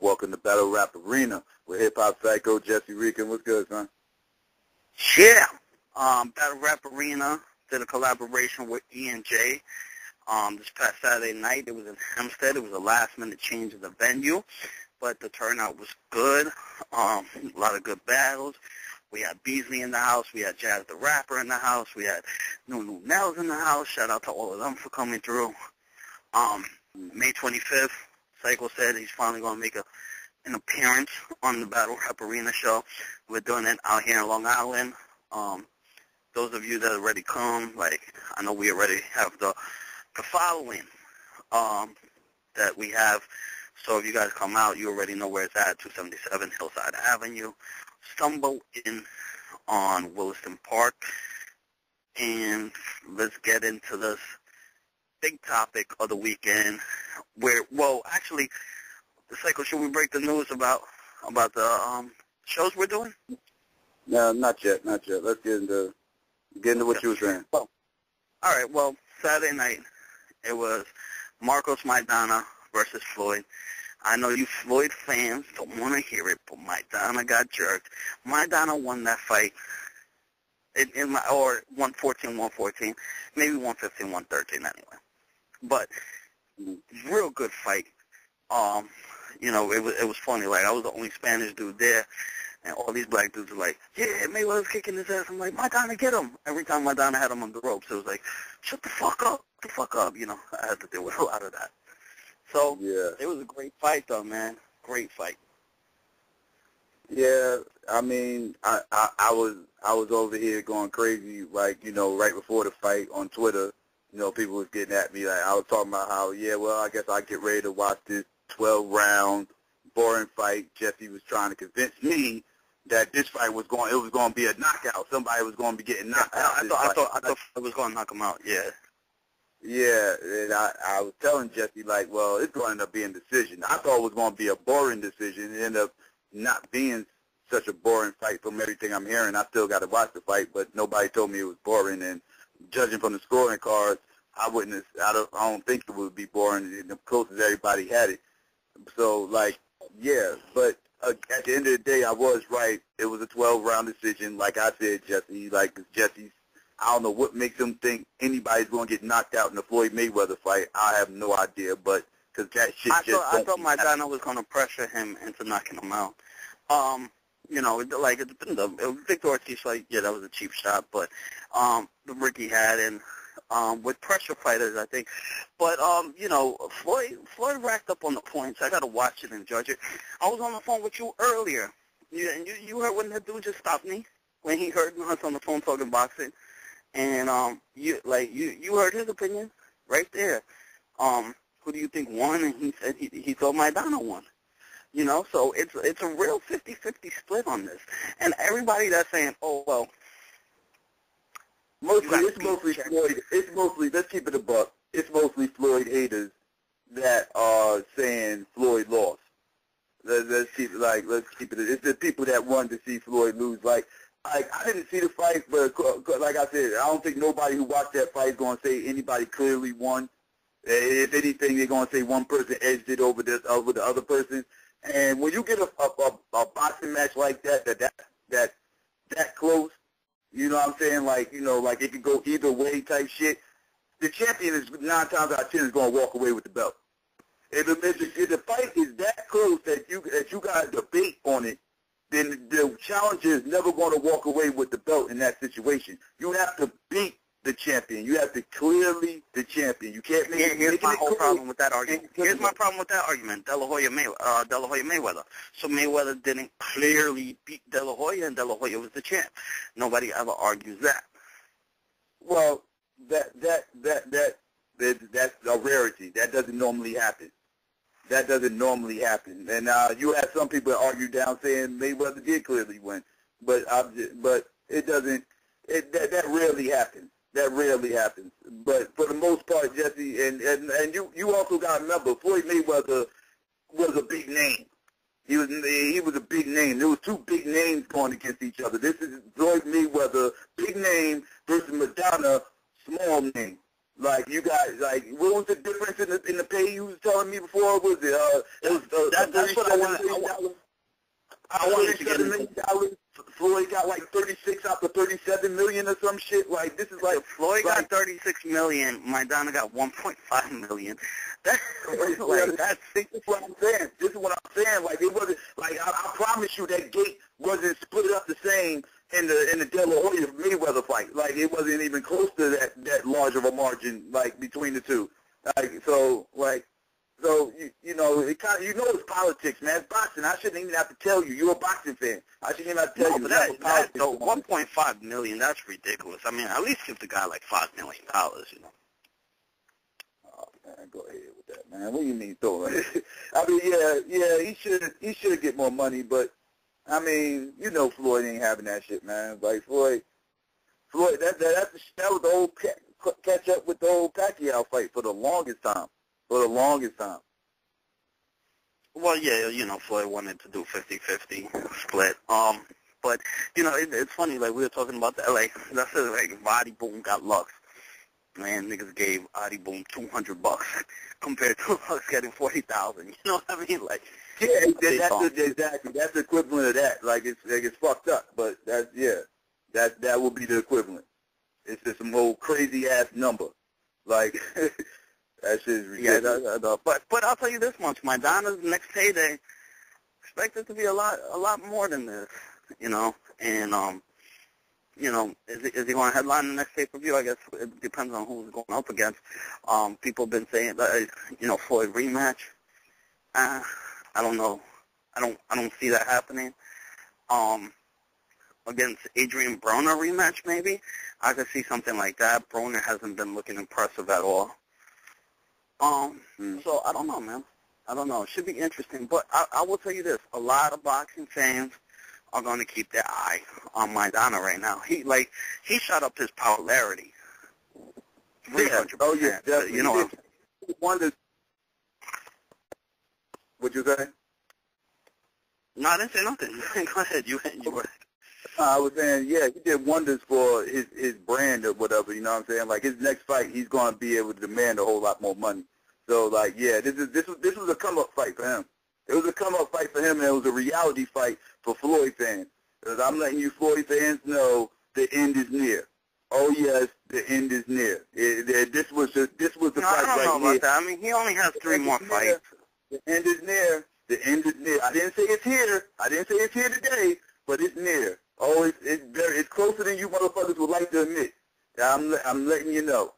Welcome to Battle Rap Arena with Hip Hop Psycho Jesse Rican. What's good, son? Yeah. Battle Rap Arena did a collaboration with E&J. This past Saturday night, it was in Hempstead. It was a last-minute change of the venue, but the turnout was good. A lot of good battles. We had Beasley in the house. We had Jazz the Rapper in the house. We had Nunu Nels in the house. Shout out to all of them for coming through. May 25th, Psycho said he's finally going to make an appearance on the Battle Rap Arena show. We're doing it out here in Long Island. Those of you that already come, I know we already have the following that we have. So if you guys come out, you already know where it's at, 277 Hillside Avenue. Stumble in on Williston Park. And let's get into this big topic of the weekend actually, the Psycho, should we break the news about the shows we're doing? No, not yet. Let's get into what you were saying. Well, all right. Well, Saturday night, it was Marcos Maidana versus Floyd. I know you Floyd fans don't want to hear it, but Maidana got jerked. Maidana won that fight, or 114, maybe 115, 113 anyway. But real good fight. It was funny. I was the only Spanish dude there, and all these black dudes were like, "Yeah, Mayweather's kicking his ass." I'm like, "Maidana, get him!" Every time Maidana had him on the ropes, it was like, "Shut the fuck up, I had to deal with a lot of that. So yeah, it was a great fight, though, man. Great fight. Yeah, I mean, I was over here going crazy, right before the fight on Twitter. People was getting at me. I was talking about how, I guess I get ready to watch this 12-round boring fight. Jesse was trying to convince me that this fight was going to be a knockout. Somebody was going to be getting knocked out. I thought it was going to knock him out. Yeah. Yeah, and I was telling Jesse, it's going to end up being a decision. I thought it was going to be a boring decision. It ended up not being such a boring fight from everything I'm hearing. I still got to watch the fight, but nobody told me it was boring. And judging from the scoring cards, I don't think it would be boring. The closest everybody had it. So, but at the end of the day, I was right. It was a 12-round decision. Like I said, Jesse, Jesse's, I don't know what makes him think anybody's going to get knocked out in the Floyd Mayweather fight. I have no idea, but because that shit I thought Maidana was going to pressure him into knocking him out. It's been the Victor Ortiz fight. Yeah, that was a cheap shot, but the Ricky had and with pressure fighters, I think. But Floyd racked up on the points. I got to watch it and judge it. I was on the phone with you earlier. You heard when that dude just stopped me when he heard us on the phone talking boxing. And you heard his opinion right there. Who do you think won? And he said he thought Maidana won. So it's a real 50-50 split on this. And everybody that's saying, oh well, it's mostly Floyd. It's mostly, let's keep it a buck. It's mostly Floyd haters that are saying Floyd lost. Let's keep it. It's the people that wanted to see Floyd lose. I didn't see the fight, but like I said, I don't think nobody who watched that fight is going to say anybody clearly won. If anything, they're going to say one person edged it over the other person. And when you get a boxing match like that close, you know what I'm saying? It could go either way type shit. The champion is 9 times out of 10 is going to walk away with the belt. If the fight is that close that you got a debate on it, then the challenger is never going to walk away with the belt in that situation. You have to beat the champion. You have to clearly the champion. You can't make it. Here's my whole problem with that argument. Here's my problem with that argument. De La Hoya Mayweather. So Mayweather didn't clearly beat De La Hoya, and De La Hoya was the champ. Nobody ever argues that. Well, that's a rarity. That doesn't normally happen. And you have some people that argue down saying Mayweather did clearly win, but it doesn't. That rarely happens. But for the most part, Jesse, and you also got to remember, Floyd Mayweather was a big name. He was a big name. There was two big names going against each other. This is Floyd Mayweather, big name, versus Maidana, small name. Like you got like what was the difference in the pay you was telling me before? Was That's what I wanted to get $37 million. Floyd got like 36 out of 37 million or some shit. Like this is like Floyd got 36 million. Maidana got 1.5 million. That's like this is what I'm saying. This is what I'm saying. Like it wasn't like I promise you that gate wasn't split up the same in the De La Hoya Mayweather fight. Like it wasn't even close to that large of a margin like between the two. So you know it kind of, you know it's politics, man. It's boxing. I shouldn't even have to tell you. You're a boxing fan. I shouldn't even have to tell you. But that 1.5 million, that's ridiculous. I mean, at least give the guy like $5 million, you know. Oh man, go ahead with that, man. What do you mean throw it? I mean, yeah, he should get more money, but I mean, you know, Floyd ain't having that shit, man. Like Floyd, that was the old catch up with the old Pacquiao fight for the longest time. Well, yeah, you know, Floyd wanted to do 50-50 split. But, you know, it's funny, like, we were talking about that, like, that's like, if Adi Boom got Lux, man, niggas gave Adi Boom $200 compared to Lux getting $40,000. You know what I mean? Like, yeah, exactly. That's the equivalent of that. Like, it's fucked up, but that will be the equivalent. It's just some old crazy-ass number. Like... That shit is ridiculous. Yeah, but I'll tell you this much: Maidana's next payday expected to be a lot more than this, you know. And you know, is he going to headline the next pay-per-view? I guess it depends on who he's going up against. People have been saying that, you know, Floyd rematch. I don't know. I don't see that happening. Against Adrian Broner rematch, maybe I could see something like that. Broner hasn't been looking impressive at all. So I don't know, man. I don't know. It should be interesting. But I will tell you this. A lot of boxing fans are going to keep their eye on Maidana right now. He shot up his popularity. 300%. Oh, yeah, definitely. You know, what'd you say? No, I didn't say nothing. Go ahead. You were. I was saying, yeah, he did wonders for his brand or whatever, you know what I'm saying? Like, his next fight, he's going to be able to demand a whole lot more money. So, like, yeah, this was a come-up fight for him. It was a come-up fight for him, and it was a reality fight for Floyd fans. Because I'm letting you Floyd fans know the end is near. Oh, yes, the end is near. This was the fight right here. I don't know about that. I mean, he only has 3 more fights. The end is near. The end is near. I didn't say it's here. I didn't say it's here today, but it's near. Oh, it's closer than you motherfuckers would like to admit. I'm letting you know.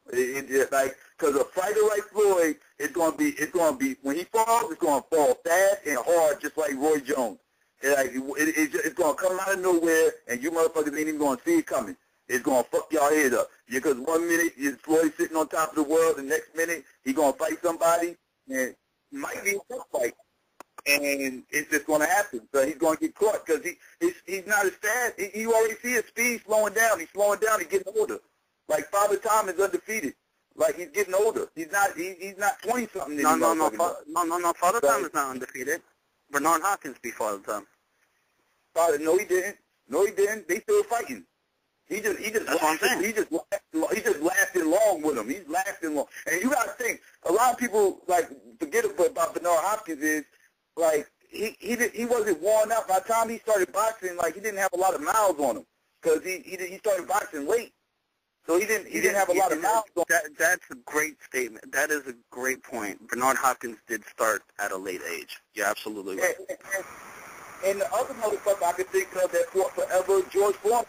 Like, cause a fighter like Floyd, it's gonna be when he falls, it's gonna fall fast and hard, just like Roy Jones. It's gonna come out of nowhere, and you motherfuckers ain't even gonna see it coming. It's gonna fuck y'all head up. Because 1 minute Floyd sitting on top of the world, the next minute he gonna fight somebody, and it might be a tough fight. And it's just going to happen. So he's going to get caught because he's not as fast. You already see his speed slowing down. He's slowing down. He's getting older. Like Father Time is undefeated. Like he's getting older. He's not 20-something. No. Father Time is not undefeated. Bernard Hopkins beat Father Time. No, he didn't. They still fighting. He just lasted long with him. He's lasting long. And you got to think, a lot of people like forget about Bernard Hopkins is. Like, he wasn't worn out. By the time he started boxing, like, he didn't have a lot of miles on him. Because he started boxing late. So he didn't have a lot of miles on him. That's a great statement. That is a great point. Bernard Hopkins did start at a late age. You're absolutely right. And the other motherfucker I could think of that fought forever, George Foreman,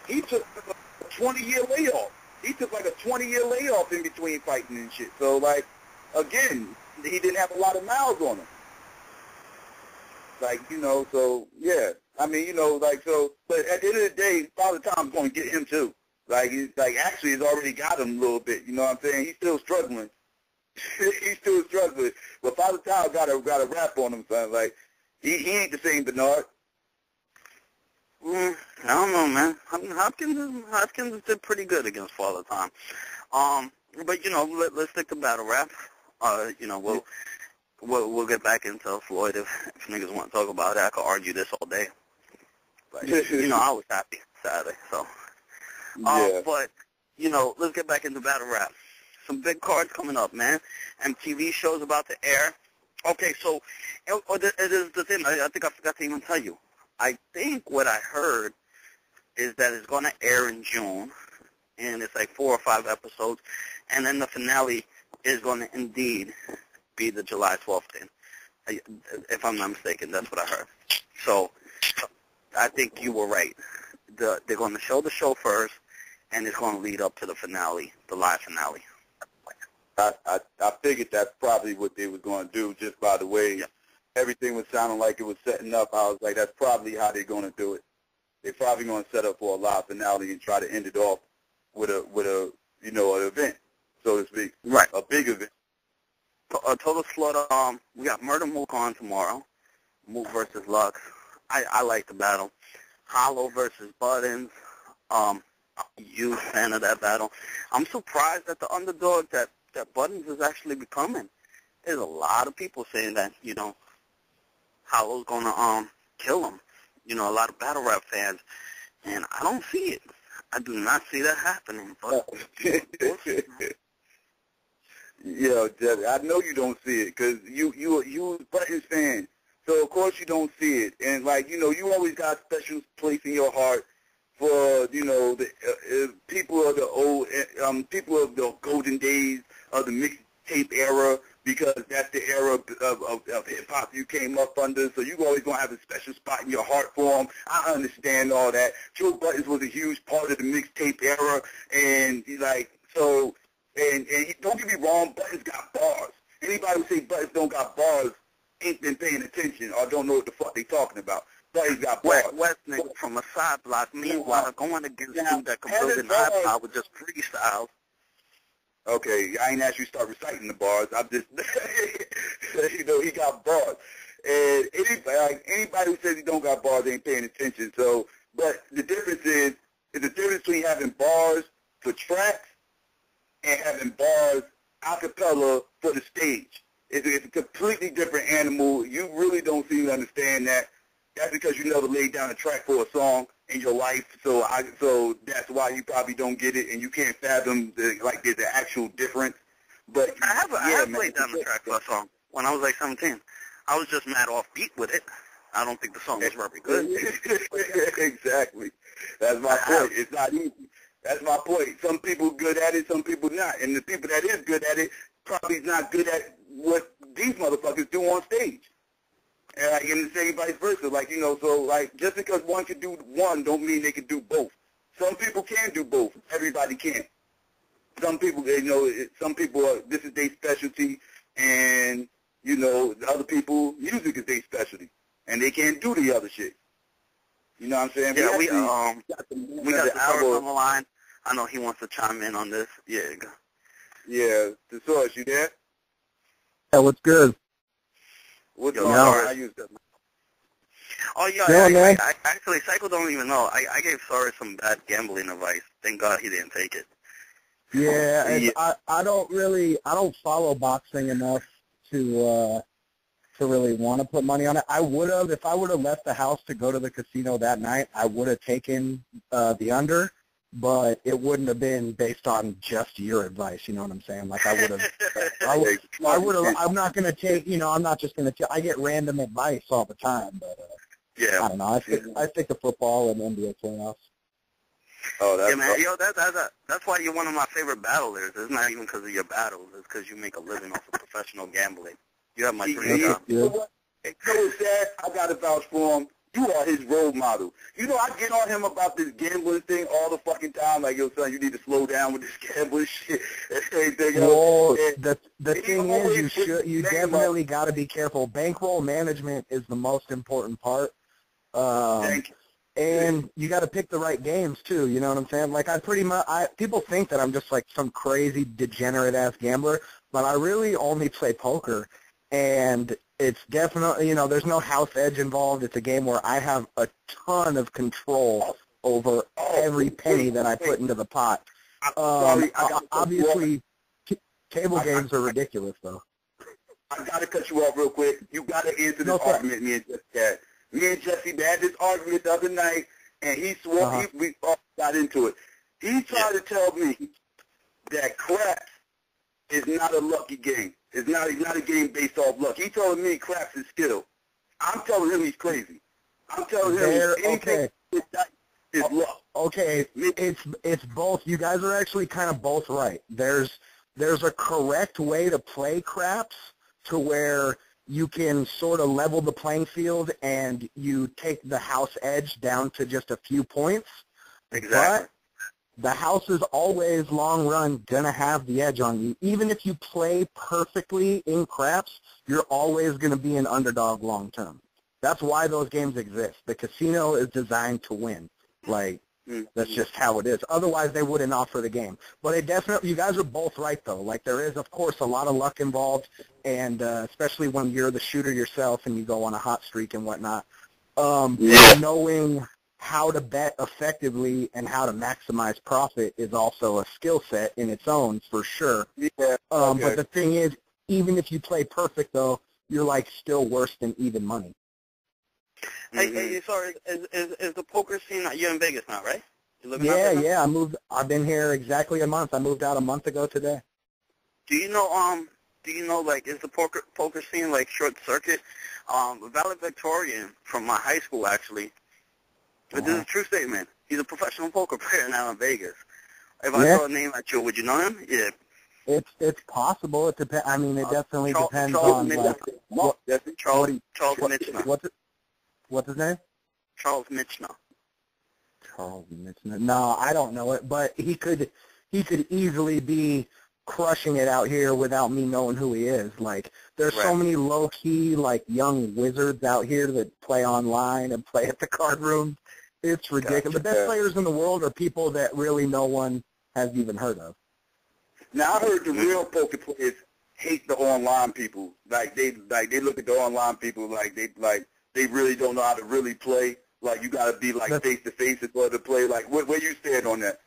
he took a 20-year layoff. He took, like, a 20-year layoff in between fighting and shit. So, like, again, he didn't have a lot of miles on him. Like, you know, so, yeah. I mean, you know, like, so, but at the end of the day, Father Time's going to get him, too. Like, actually, he's already got him a little bit, you know what I'm saying? He's still struggling. He's still struggling. But Father Time got a rap on him, son. Like, he ain't the same Bernard. I don't know, man. Hopkins did pretty good against Father Time. But, you know, let's stick to battle rap. You know, We'll get back into Floyd if niggas want to talk about it. I could argue this all day. But, you know, I was happy Saturday, so. Yeah. But, you know, let's get back into battle rap. Some big cards coming up, man. MTV shows about to air. Okay, so it is the thing. I think I forgot to even tell you. I think what I heard is that it's going to air in June, and it's like 4 or 5 episodes, and then the finale is going to indeed be the July 12th thing. If I'm not mistaken, that's what I heard. So I think you were right. They're going to show the show first, and it's going to lead up to the finale, the live finale. I figured that's probably what they was going to do, just by the way everything was sounding like it was setting up. I was like, that's probably how they're going to do it. They're probably going to set up for a live finale and try to end it off with an event, so to speak. Right. A big event. A total slaughter. We got Murder Mook on tomorrow. Mook versus Lux. I like the battle. Hollow versus Buttons. Huge fan of that battle. I'm surprised at the underdog that Buttons is actually becoming. There's a lot of people saying that, Hollow's going to kill him. A lot of battle rap fans. And I don't see it. I do not see that happening. But yeah, Jeff, I know you don't see it because you a Buttons fan. So, of course, you don't see it. And, you always got a special place in your heart for, the people of the old, people of the golden days of the mixtape era, because that's the era of hip-hop you came up under. So you always going to have a special spot in your heart for them. I understand all that. Joe Buttons was a huge part of the mixtape era. And, don't get me wrong, Buttons got bars. Anybody who say Buttons don't got bars ain't been paying attention or don't know what the fuck they talking about. Buttons got bars. Westnick from a side block, meanwhile, going against dude that can build an iPod with just freestyle. Okay, I ain't asked you to start reciting the bars. I'm just, he got bars. And anybody who says he don't got bars ain't paying attention. So, but the difference is the difference between having bars for tracks and having bars a cappella for the stage. It's a completely different animal. You really don't seem to understand that. That's because you never laid down a track for a song in your life. So that's why you probably don't get it, and you can't fathom there's an actual difference. But I have laid down a track for a song when I was like 17. I was just mad off beat with it. I don't think the song was very good. Exactly. That's my point. It's not easy. That's my point. Some people good at it, some people not. And the people that is good at it probably is not good at what these motherfuckers do on stage. And and the same vice versa. Just because one can do one don't mean they can do both. Some people can do both. Everybody can't. Some people, some people this is their specialty, and the other people, music is their specialty, and they can't do the other shit. You know what I'm saying? Yeah, we got Saurus on the line. I know he wants to chime in on this. Yeah. Yeah, the Saurus, you there? Yeah, what's good? What's going on? I use that. Oh, yeah, I actually, Psycho don't even know. I gave Saurus some bad gambling advice. Thank God he didn't take it. Yeah, I don't follow boxing enough to really want to put money on it. I would have, if I would have left the house to go to the casino that night, I would have taken the under, but it wouldn't have been based on just your advice, you know what I'm saying? I would have, I'm not going to take, I'm not just going to I get random advice all the time, but I don't know. I stick to football and NBA playoffs. Oh, that's man. That's why you're one of my favorite battlers. It's not even because of your battles. It's because you make a living off of professional gambling. You have my dream job. You know what? It's sad. I got to vouch for him. You are his role model. I get on him about this gambling thing all the fucking time. Like, yo, son, you need to slow down with this gambling shit and everything else. Well, the thing is, you definitely got to be careful. Bankroll management is the most important part. Thank you. And you got to pick the right games too. You know what I'm saying? Like people think that I'm just like some crazy degenerate ass gambler, but I really only play poker, and it's definitely there's no house edge involved. It's a game where I have a ton of control over every penny that I put into the pot. Obviously, table games are ridiculous though. I got to cut you off real quick. You got to answer this argument me and Jesse had. Me and Jesse had this argument the other night, and he swore we all got into it. He tried to tell me that craps is not a lucky game. It's not a game based off luck. He's telling me craps is skill. I'm telling him he's crazy. I'm telling him anything is luck. Okay, it's both. You guys are actually kind of both right. There's a correct way to play craps to where you can sort of level the playing field and you take the house edge down to just a few points. Exactly. But the house is always, long run, going to have the edge on you. Even if you play perfectly in craps, you're always going to be an underdog long term. That's why those games exist. The casino is designed to win. Like, that's just how it is. Otherwise, they wouldn't offer the game. But it definitely, you guys are both right, though. Like, there is, of course, a lot of luck involved, and especially when you're the shooter yourself and you go on a hot streak and whatnot. Knowing how to bet effectively and how to maximize profit is also a skill set in its own, for sure. But the thing is, even if you play perfect, though, you're, like, still worse than even money. Hey, sorry, is the poker scene, you're in Vegas now, right? Yeah, I've been here exactly a month. I moved out a month ago today. Do you know, like, is the poker scene, like, short circuit? Valedictorian from my high school, actually. But this is a true statement. He's a professional poker player now in Vegas. If I throw a name at you, would you know him? Yeah. It's possible. It depends. I mean, it definitely depends on, like, Charles Mitchner. What's his name? Charles Mitchner. Charles Mitchner. No, I don't know it, but he could easily be crushing it out here without me knowing who he is. Like, there's so many low-key, like, young wizards out here that play online and play at the card room. It's ridiculous. The best players in the world are people that really no one has even heard of. Now, I heard the real poker players hate the online people. They look at the online people like they really don't know how to really play. Like, you got to be, like, face-to-face in order to play. Like, where you stand on that?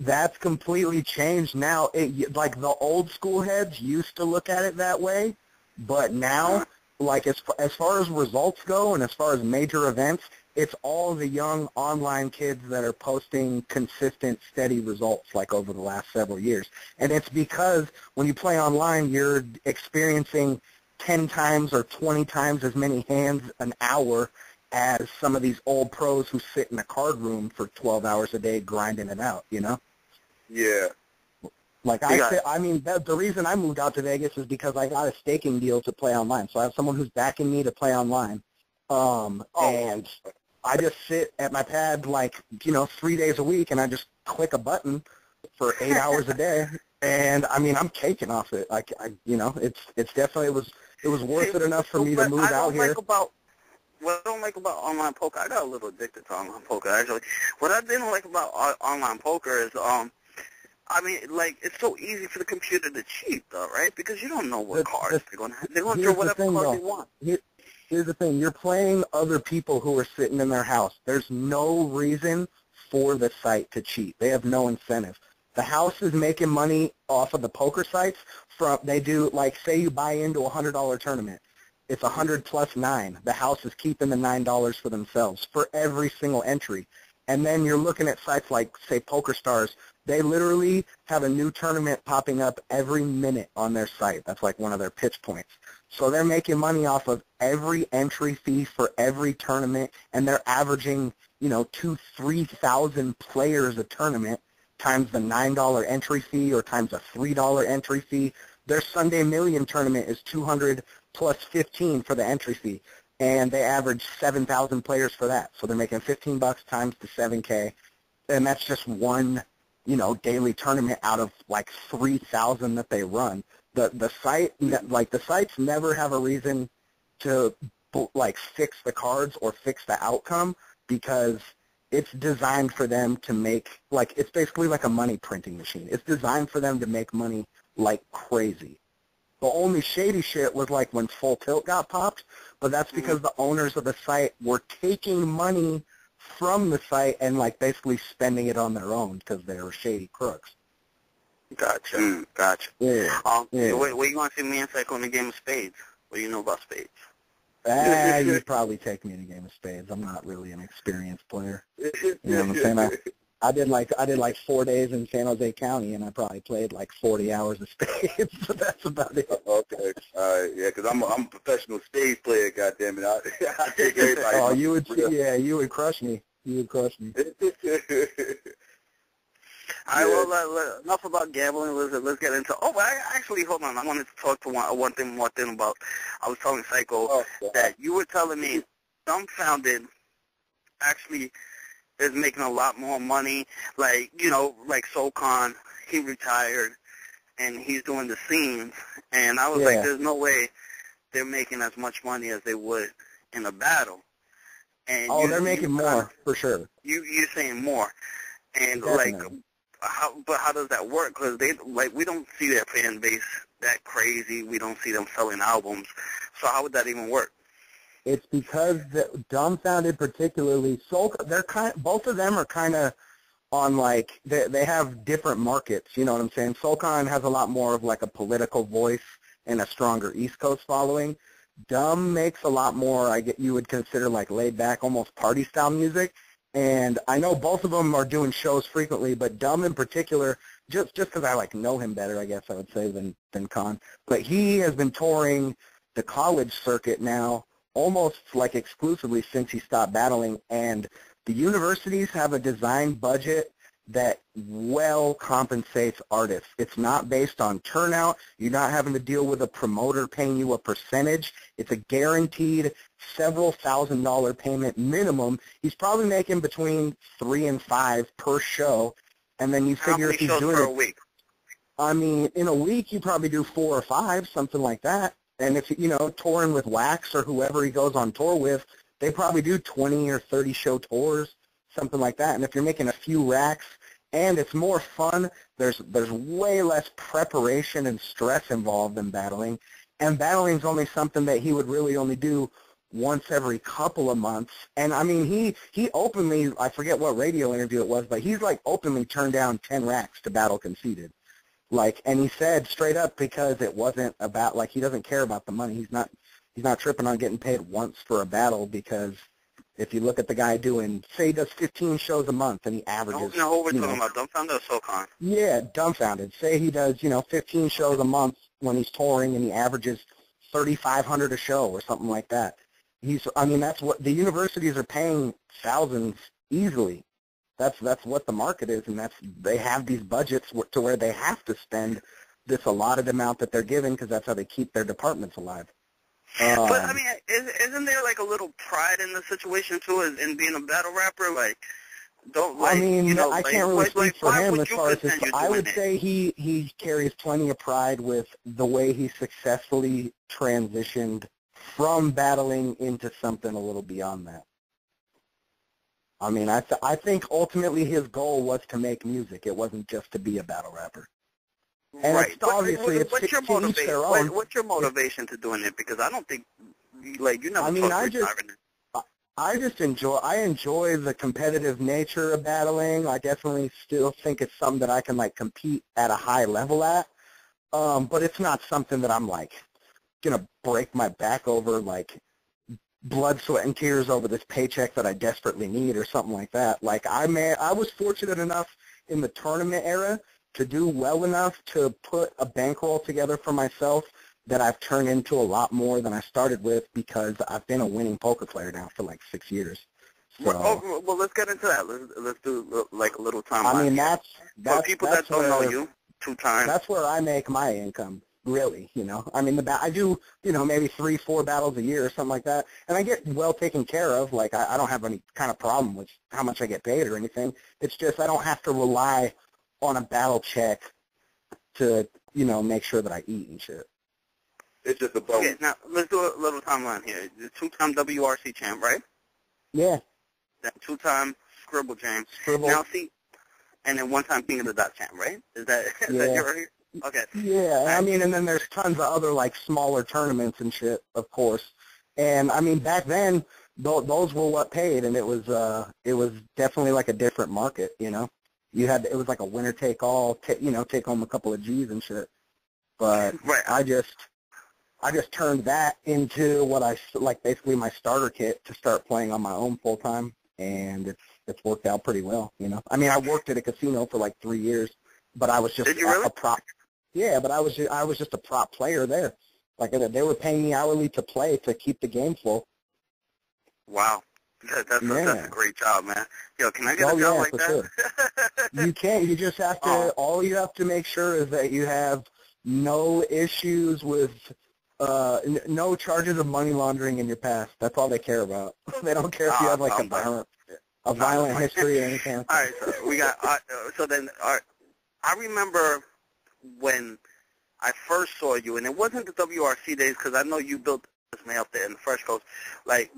That's completely changed now. Like, the old school heads used to look at it that way, but now, like, as far as results go and as far as major events, it's all the young online kids that are posting consistent, steady results, like, over the last several years. And it's because when you play online, you're experiencing 10 times or 20 times as many hands an hour as some of these old pros who sit in a card room for 12 hours a day grinding it out, you know? Yeah. Like, the reason I moved out to Vegas is because I got a staking deal to play online. So I have someone who's backing me to play online. And I just sit at my pad, like, 3 days a week, and I just click a button for 8 hours a day. And, I mean, I'm caking off it. It's definitely, it was worth it enough for me to move out here. What I don't like about online poker, I got a little addicted to online poker, actually. What I didn't like about online poker is, it's so easy for the computer to cheat, though, right? Because you don't know what cards they're going to have. They're going to throw whatever card they want. Here's the thing. You're playing other people who are sitting in their house. There's no reason for the site to cheat. They have no incentive. The house is making money off of the poker sites. They do, like, say you buy into a $100 tournament. It's 100 plus 9. The house is keeping the $9 for themselves for every single entry. And then you're looking at sites like, say, PokerStars. They literally have a new tournament popping up every minute on their site. That's like one of their pitch points. So they're making money off of every entry fee for every tournament, and they're averaging, 2,000-3,000 players a tournament times the $9 entry fee or times a $3 entry fee. Their Sunday Million tournament is 200 plus 15 for the entry fee, and they average 7,000 players for that. So they're making $15 times the 7K, and that's just one, daily tournament out of like 3,000 that they run. The sites never have a reason to like fix the cards or fix the outcome because it's designed for them to make, like, it's basically like a money printing machine. It's designed for them to make money like crazy. The only shady shit was like when Full Tilt got popped, but that's because the owners of the site were taking money from the site and like basically spending it on their own because they were shady crooks. Gotcha. Yeah. What you want to see me insight on the game of spades? What do you know about spades? You'd probably take me in a game of spades. I'm not really an experienced player. You know what I'm saying? I did like 4 days in San Jose County, and I probably played like 40 hours of spades. So that's about it. Okay, all right, yeah, because I'm a professional spades player. Goddamn it, I take everybody. Oh, you would crush me. You would crush me. All right, well, enough about gambling. Let's get into. Oh, actually, hold on. I wanted to talk to one thing about. I was telling Psycho that you were telling me Dumbfounded actually is making a lot more money. Like, you know, like SoCon, he retired, and he's doing the scenes. And I was like, there's no way they're making as much money as they would in a battle. And they're making more, for sure. You're saying more. And, Definitely. how does that work? Because we don't see their fan base that crazy. We don't see them selling albums. So how would that even work? It's because Dumbfounded, particularly, both of them are kind of on like they have different markets. You know what I'm saying? SoCon has a lot more of like a political voice and a stronger East Coast following. Dumb makes a lot more. You would consider like laid back, almost party style music. And I know both of them are doing shows frequently, but Dumb in particular, just because I like know him better, I guess I would say than Con. But he has been touring the college circuit now almost like exclusively since he stopped battling, and the universities have a design budget that well compensates artists. It's not based on turnout. You're not having to deal with a promoter paying you a percentage. It's a guaranteed several $1,000 payment minimum. He's probably making between 3 and 5 per show, and then you figure if he's doing it a week? I mean, in a week you probably do 4 or 5, something like that. And if, you know, touring with Wax or whoever he goes on tour with, they probably do 20 or 30 show tours, something like that. And if you're making a few racks and it's more fun, there's way less preparation and stress involved in battling. And battling's only something that he would really only do once every couple of months. And, I mean, he openly, I forget what radio interview it was, but he's, like, openly turned down 10 racks to battle Conceited. Like, and he said straight up because it wasn't about, like, he doesn't care about the money. He's not tripping on getting paid once for a battle, because if you look at the guy doing, say he does 15 shows a month and he averages. No, we're talking about Dumbfounded or SoCon? Yeah, Dumbfounded. Say he does, 15 shows a month when he's touring and he averages 3,500 a show or something like that. That's what the universities are paying, thousands easily. That's what the market is, and they have these budgets to where they have to spend this allotted amount that they're given, because that's how they keep their departments alive. But I mean, isn't there like a little pride in the situation too, in being a battle rapper? Like, I can't really speak for him as far as I would say he carries plenty of pride with the way he successfully transitioned from battling into something a little beyond that. I mean, I think ultimately his goal was to make music. It wasn't just to be a battle rapper. And right. What's your motivation? What's your motivation to doing it? Because I don't think, like, you never talked retiring. I enjoy the competitive nature of battling. I definitely still think it's something that I can, like, compete at a high level at. But it's not something that I'm, like, going to break my back over, like, blood, sweat, and tears over this paycheck that I desperately need or something like that. Like, I was fortunate enough in the tournament era to do well enough to put a bankroll together for myself that I've turned into a lot more than I started with, because I've been a winning poker player now for like 6 years. So, well, let's get into that. Let's do like a little timeline. I mean, that's for people that don't know you, 2 times. That's where I make my income. Really, I mean, I do, maybe 3-4 battles a year or something like that, and I get well taken care of. Like, I don't have any kind of problem with how much I get paid or anything. It's just I don't have to rely on a battle check to, make sure that I eat and shit. It's just a bonus. Okay, now let's do a little timeline here. The 2-time WRC champ, right? Yeah. Then 2-time Scribble champ. Scribble. Now, see, and then 1-time King of the Dot champ, right? Is that your? Okay. Yeah, I mean, and then there's tons of other, like, smaller tournaments and shit, of course. And, I mean, back then, those were what paid, and it was definitely, like, a different market, it was like a winner-take-all, take home a couple of G's and shit. But right. I just turned that into what basically my starter kit to start playing on my own full-time, and it's worked out pretty well, you know. I mean, I worked at a casino for like 3 years, but I was just Did you really? a prop. Yeah, but I was just a prop player there. Like they were paying me hourly to play to keep the game full. Wow. That's a great job, man. Yo, can I get a job like that? Sure. You can't. You just have to. All you have to make sure is that you have no issues with, no charges of money laundering in your past. That's all they care about. They don't care if you have like a violent history or anything. All right, so we got. I remember when I first saw you, and it wasn't the WRC days because I know you built this man up there in the Fresh Coast. Like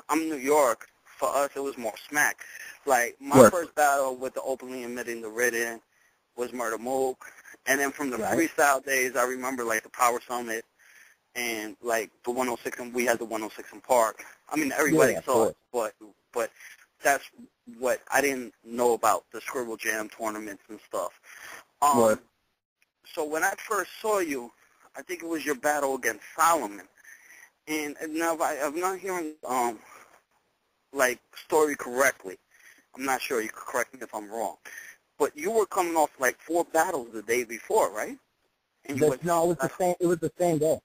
I'm New York. For us, it was more smack. Like my first battle with the openly admitting the written was Murder Mook, and then from the freestyle days, I remember like the Power Summit and like the 106, and we had the 106 in Park. I mean, everybody saw it, but that's what I didn't know about the Scribble Jam tournaments and stuff. So when I first saw you, I think it was your battle against Solomon, and now I'm not hearing like story correctly. I'm not sure. You could correct me if I'm wrong. But you were coming off like 4 battles the day before, right? And it was the same. It was the same day.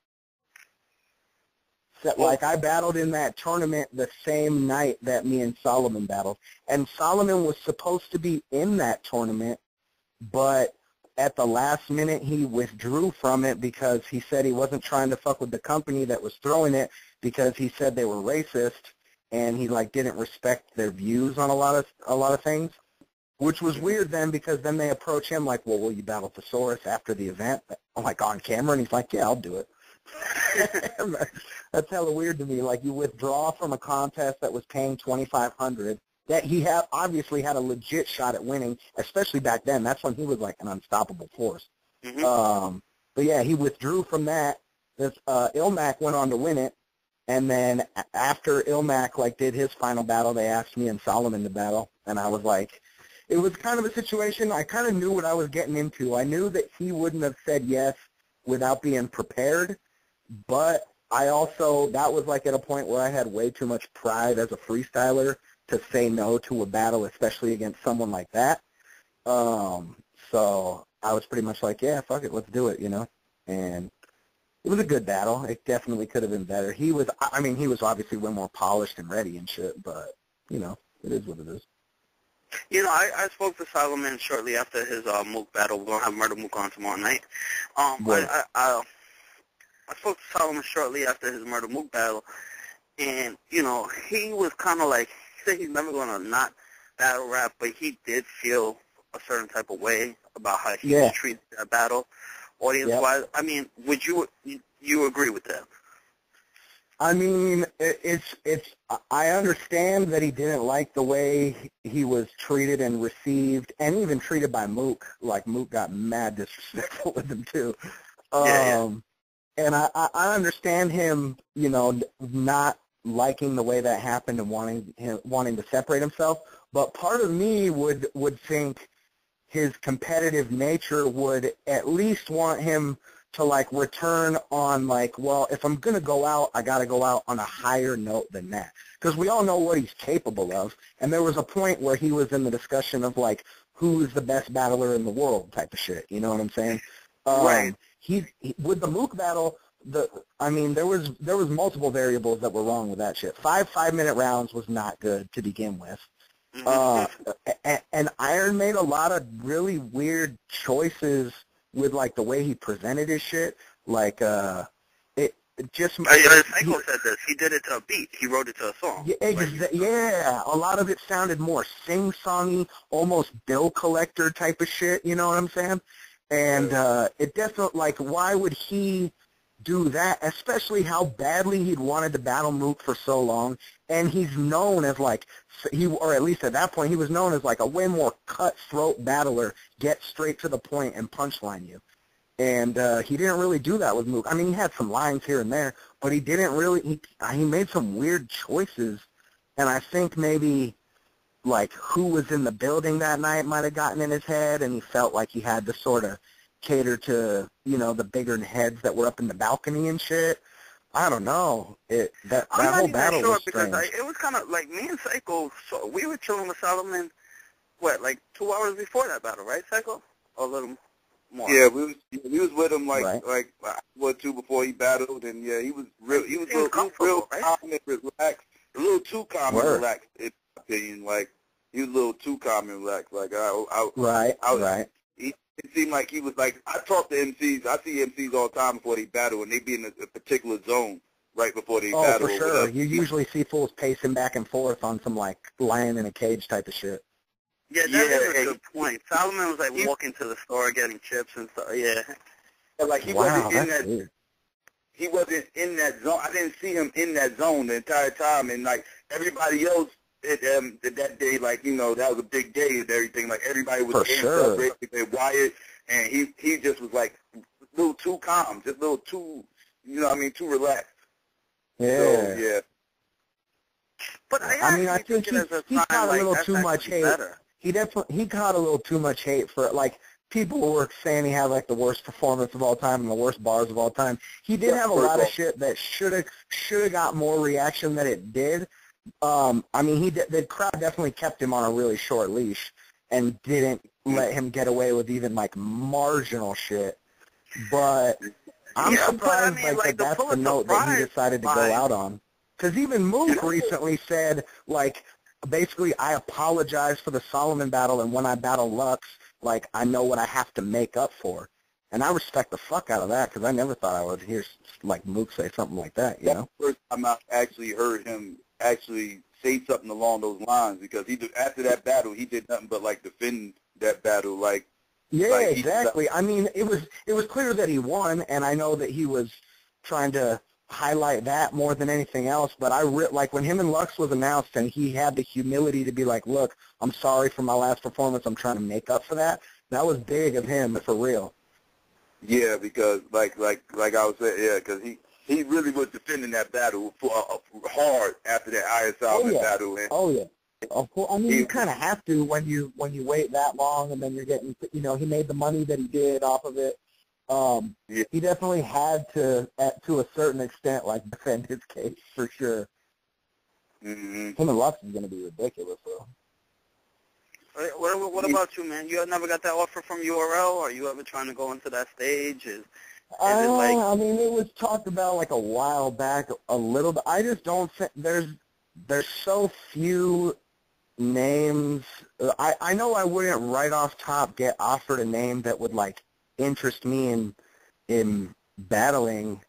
So, like I battled in that tournament the same night that me and Solomon battled, and Solomon was supposed to be in that tournament, but at the last minute he withdrew from it because he said he wasn't trying to fuck with the company that was throwing it because he said they were racist. And he like didn't respect their views on a lot of things, which was weird then because then they approach him like, well, will you battle the Saurus after the event? I'm like on camera, and he's like, yeah, I'll do it. That's hella weird to me. Like you withdraw from a contest that was paying $2,500 that he obviously had a legit shot at winning, especially back then. That's when he was like an unstoppable force. Mm-hmm. But yeah, he withdrew from that. This Ilmac went on to win it. And then after Ilmac like did his final battle, they asked me and Solomon to battle, and I was like, it was kind of a situation. I kind of knew what I was getting into. I knew that he wouldn't have said yes without being prepared, but I also that was like at a point where I had way too much pride as a freestyler to say no to a battle, especially against someone like that. So I was pretty much like, yeah, fuck it, let's do it, you know, and. It was a good battle. It definitely could have been better. He was obviously way more polished and ready and shit, but, you know, it is what it is. You know, I spoke to Solomon shortly after his Mook battle. We're going to have Murder Mook on tomorrow night. I spoke to Solomon shortly after his Murder Mook battle, and, you know, he was kind of like, he said he's never going to not battle rap, but he did feel a certain type of way about how he was treated that battle. Audience-wise, I mean, would you agree with that? I mean, I understand that he didn't like the way he was treated and received, and even treated by Mook. Like, Mook got mad disrespectful with him, too. And I understand him, you know, not liking the way that happened and wanting to separate himself. But part of me would think his competitive nature would at least want him to, like, return on, like, well, if I'm going to go out, I got to go out on a higher note than that. Because we all know what he's capable of. And there was a point where he was in the discussion of, like, who's the best battler in the world type of shit. You know what I'm saying? Right. He with the Mook battle, there was multiple variables that were wrong with that shit. 5-minute rounds was not good to begin with. And Iron made a lot of really weird choices with like the way he presented his shit. Like it just. Psycho said this. He did it to a beat. He wrote it to a song. Yeah, a lot of it sounded more sing-songy, almost bill collector type of shit. You know what I'm saying? And it definitely like why would he do that, especially how badly he'd wanted to battle Mook for so long, and he's known as like or at least at that point he was known as like a way more cutthroat battler, get straight to the point and punchline you. And he didn't really do that with Mook. I mean, he had some lines here and there, but he didn't really. He made some weird choices, and I think maybe like who was in the building that night might have gotten in his head, and he felt like he had to sort of cater to, you know, the bigger heads that were up in the balcony and shit. I don't know. That I'm whole not battle even sure was because strange. it was kind of like me and Psycho. So we were chilling with Solomon. What, like 2 hours before that battle, right, Psycho? Or a little more. Yeah, we was with him Right. like what two before he battled, and yeah, he was real Comfortable, right? calm and relaxed, a little too calm and Word. relaxed in my opinion. Like he was a little too calm and relaxed. Like Right. It seemed like he was like, I talk to MCs. I see MCs all the time before they battle, and they be in a particular zone right before they Oh, battle. for sure. You usually see fools pacing back and forth on some, like, lion in a cage type of shit. Yeah, that is a good point. Solomon was like walking to the store getting chips and stuff. Yeah. Like he Wow, wasn't in that's that. weird. He wasn't in that zone. I didn't see him in that zone the entire time, and like everybody else, that day, like that was a big day and everything. Like everybody was For amped sure. up, ready to get Wyatt, and he just was like a little too calm, just a little too, too relaxed. Yeah. So, yeah. But I think he caught a little too much hate. Better. He caught a little too much hate for, like, people were saying he had, like, the worst performance of all time and the worst bars of all time. He did have a lot of shit that should have got more reaction than it did. The crowd definitely kept him on a really short leash and didn't let him get away with even, like, marginal shit. But I'm surprised that's the note that he decided to go out on. Because even Mook recently said, like, basically, I apologize for the Solomon battle, and when I battle Lux, like, I know what I have to make up for. And I respect the fuck out of that, because I never thought I would hear, like, Mook say something like that, you know? First time I actually heard him actually say something along those lines, because after that battle, he did nothing but, like, defend that battle, like. Yeah, like exactly. I mean, it was clear that he won, and I know that he was trying to highlight that more than anything else, but like when him and Lux was announced and he had the humility to be like, look, I'm sorry for my last performance, I'm trying to make up for that. That was big of him, for real. Yeah, because like I was saying, yeah, because he really was defending that battle hard after that ISL battle. And oh yeah. Of course, I mean, you kind of have to when you wait that long, and then you're getting, he made the money that he did off of it. He definitely had to a certain extent, like, defend his case for sure. Mm-hmm. Him and Lux is going to be ridiculous, though. What about you, man? You never got that offer from URL? Are you ever trying to go into that stage? Is it like? I mean, it was talked about like a while back, a little bit. I just don't think there's so few names. I know I wouldn't right off top get offered a name that would, like, interest me in battling.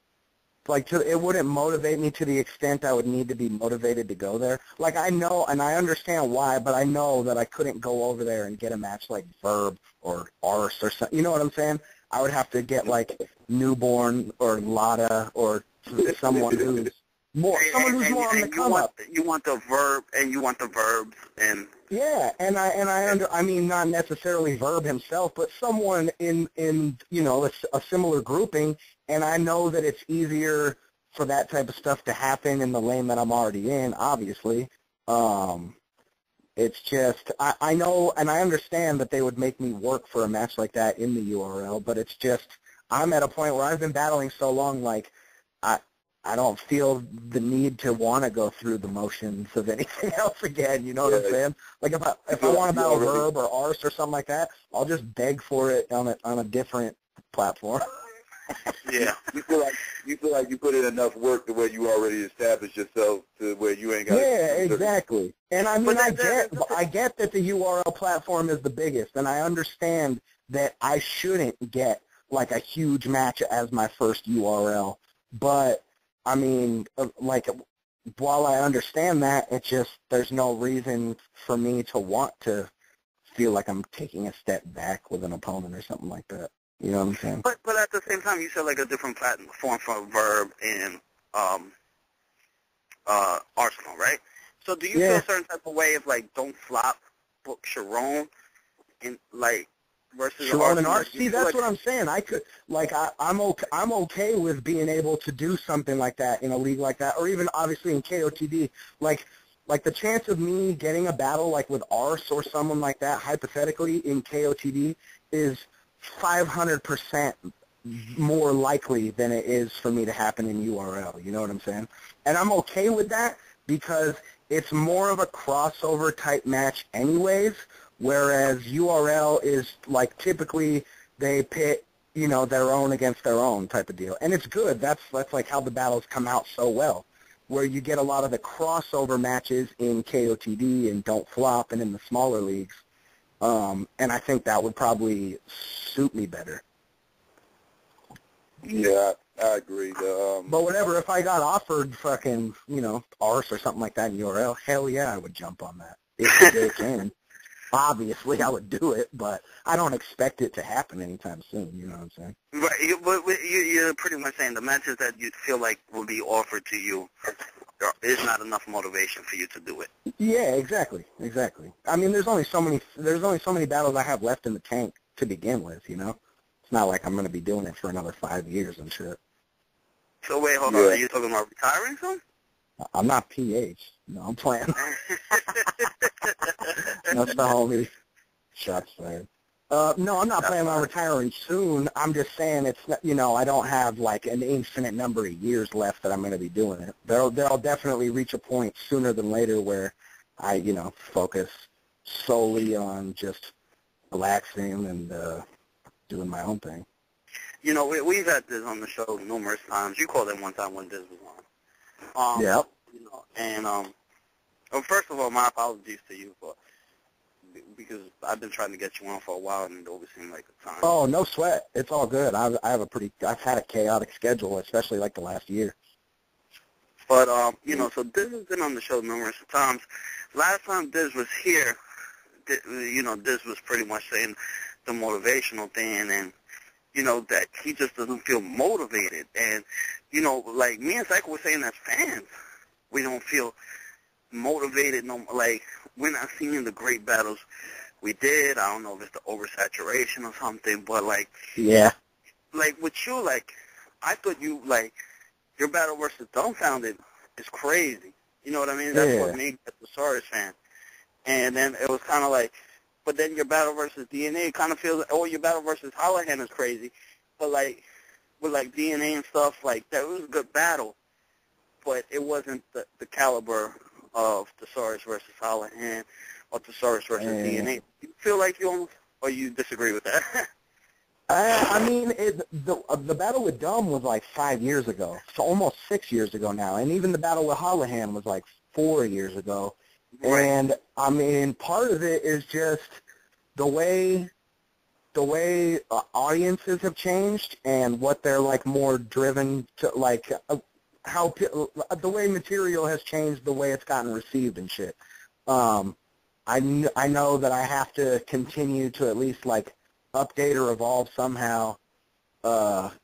Like, it wouldn't motivate me to the extent I would need to be motivated to go there. Like, I know, and I understand why, but I know that I couldn't go over there and get a match like Verb or Arse or something. You know what I'm saying? I would have to get, like, Newborn or Lotta or someone who's more on the come up. You want the Verb, and you want the Verbs, and yeah, I mean, not necessarily Verb himself, but someone in a similar grouping, and I know that it's easier for that type of stuff to happen in the lane that I'm already in, obviously. It's just, I know, and I understand that they would make me work for a match like that in the URL, but it's just, I'm at a point where I've been battling so long, like, I don't feel the need to want to go through the motions of anything else again. You know what I'm saying? Like if I want to battle Verb or Arse or something like that, I'll just beg for it on a different platform. Yeah, you feel like you put in enough work to where you already established yourself to where you ain't got. Yeah, exactly. And I mean, I get that the URL platform is the biggest, and I understand that I shouldn't get like a huge match as my first URL, but I mean, like, while I understand that, it's just there's no reason for me to want to feel like I'm taking a step back with an opponent or something like that. You know what I'm saying? But at the same time, you said like a different platform for Verb and Arsenal, right? So do you feel a certain type of way of like don't flop, book Sharon, and like versus Sharon and Arsenal? See, that's what I'm saying. I could I'm okay with being able to do something like that in a league like that, or even obviously in KOTD. Like the chance of me getting a battle like with Arse or someone like that hypothetically in KOTD is 500% more likely than it is for me to happen in URL. You know what I'm saying? And I'm okay with that because it's more of a crossover type match anyways, whereas URL is like typically they pit, you know, their own against their own type of deal. And it's good. That's like how the battles come out so well, where you get a lot of the crossover matches in KOTD and Don't Flop and in the smaller leagues. And I think that would probably suit me better. Yeah, I agree. But whatever, if I got offered fucking, you know, Arse or something like that in URL, hell yeah, I would jump on that. If they can. Obviously, I would do it, but I don't expect it to happen anytime soon, you know what I'm saying? Right, you're pretty much saying the matches that you feel like will be offered to you is not enough motivation for you to do it. Yeah, exactly. I mean, there's only so many battles I have left in the tank to begin with, you know? It's not like I'm going to be doing it for another 5 years and shit. So wait, hold on. Are you talking about retiring soon? I'm not PH. No, I'm playing. That's the homie. Shots fired. No, I'm not planning on retiring soon. I'm just saying it's, you know, I don't have like an infinite number of years left that I'm going to be doing it. There'll definitely reach a point sooner than later where I, you know, focus solely on just relaxing and doing my own thing. You know, we've had this on the show numerous times. You called in one time when this was on. Yeah. You know, and well, first of all, my apologies to you because I've been trying to get you on for a while and it always seemed like a time. Oh, no sweat. It's all good. I've had a chaotic schedule, especially like the last year. But you know, so Diz has been on the show numerous times. Last time Diz was here, you know, Diz was pretty much saying the motivational thing and, you know, that he just doesn't feel motivated. And, you know, like me and Psycho were saying as fans, we don't feel motivated. No, like, we're not seeing the great battles we did. I don't know if it's the oversaturation or something, but, like, yeah, like, with you, like, I thought you, like, your battle versus Dumbfounded is crazy. You know what I mean? That's what made me a Saurus fan. And then it was kind of like, but then your battle versus DNA kind of feels, or your battle versus Hollahan is crazy. But, like, with, like, DNA and stuff, like, that was a good battle. But it wasn't the caliber of Thesaurus versus Hollahan or Thesaurus versus DNA. You feel like you almost, or you disagree with that? I mean, the battle with Dumb was like 5 years ago, so almost 6 years ago now. And even the battle with Hollahan was like 4 years ago. Right. And, I mean, part of it is just the way audiences have changed and what they're, like, more driven to, like, how the way material has changed, the way it's gotten received and shit. I know that I have to continue to at least, like, update or evolve somehow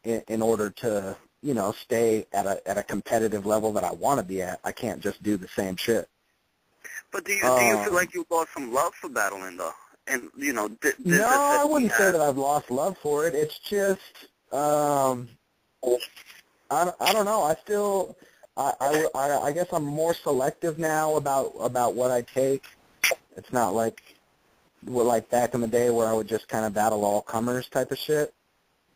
in order to, you know, stay at a competitive level that I want to be at. I can't just do the same shit. But do you feel like you lost some love for battling, though? And, you know, no, I wouldn't say that I've lost love for it. It's just, I don't know. I still, I guess I'm more selective now about what I take. It's not like back in the day where I would just kind of battle all comers type of shit.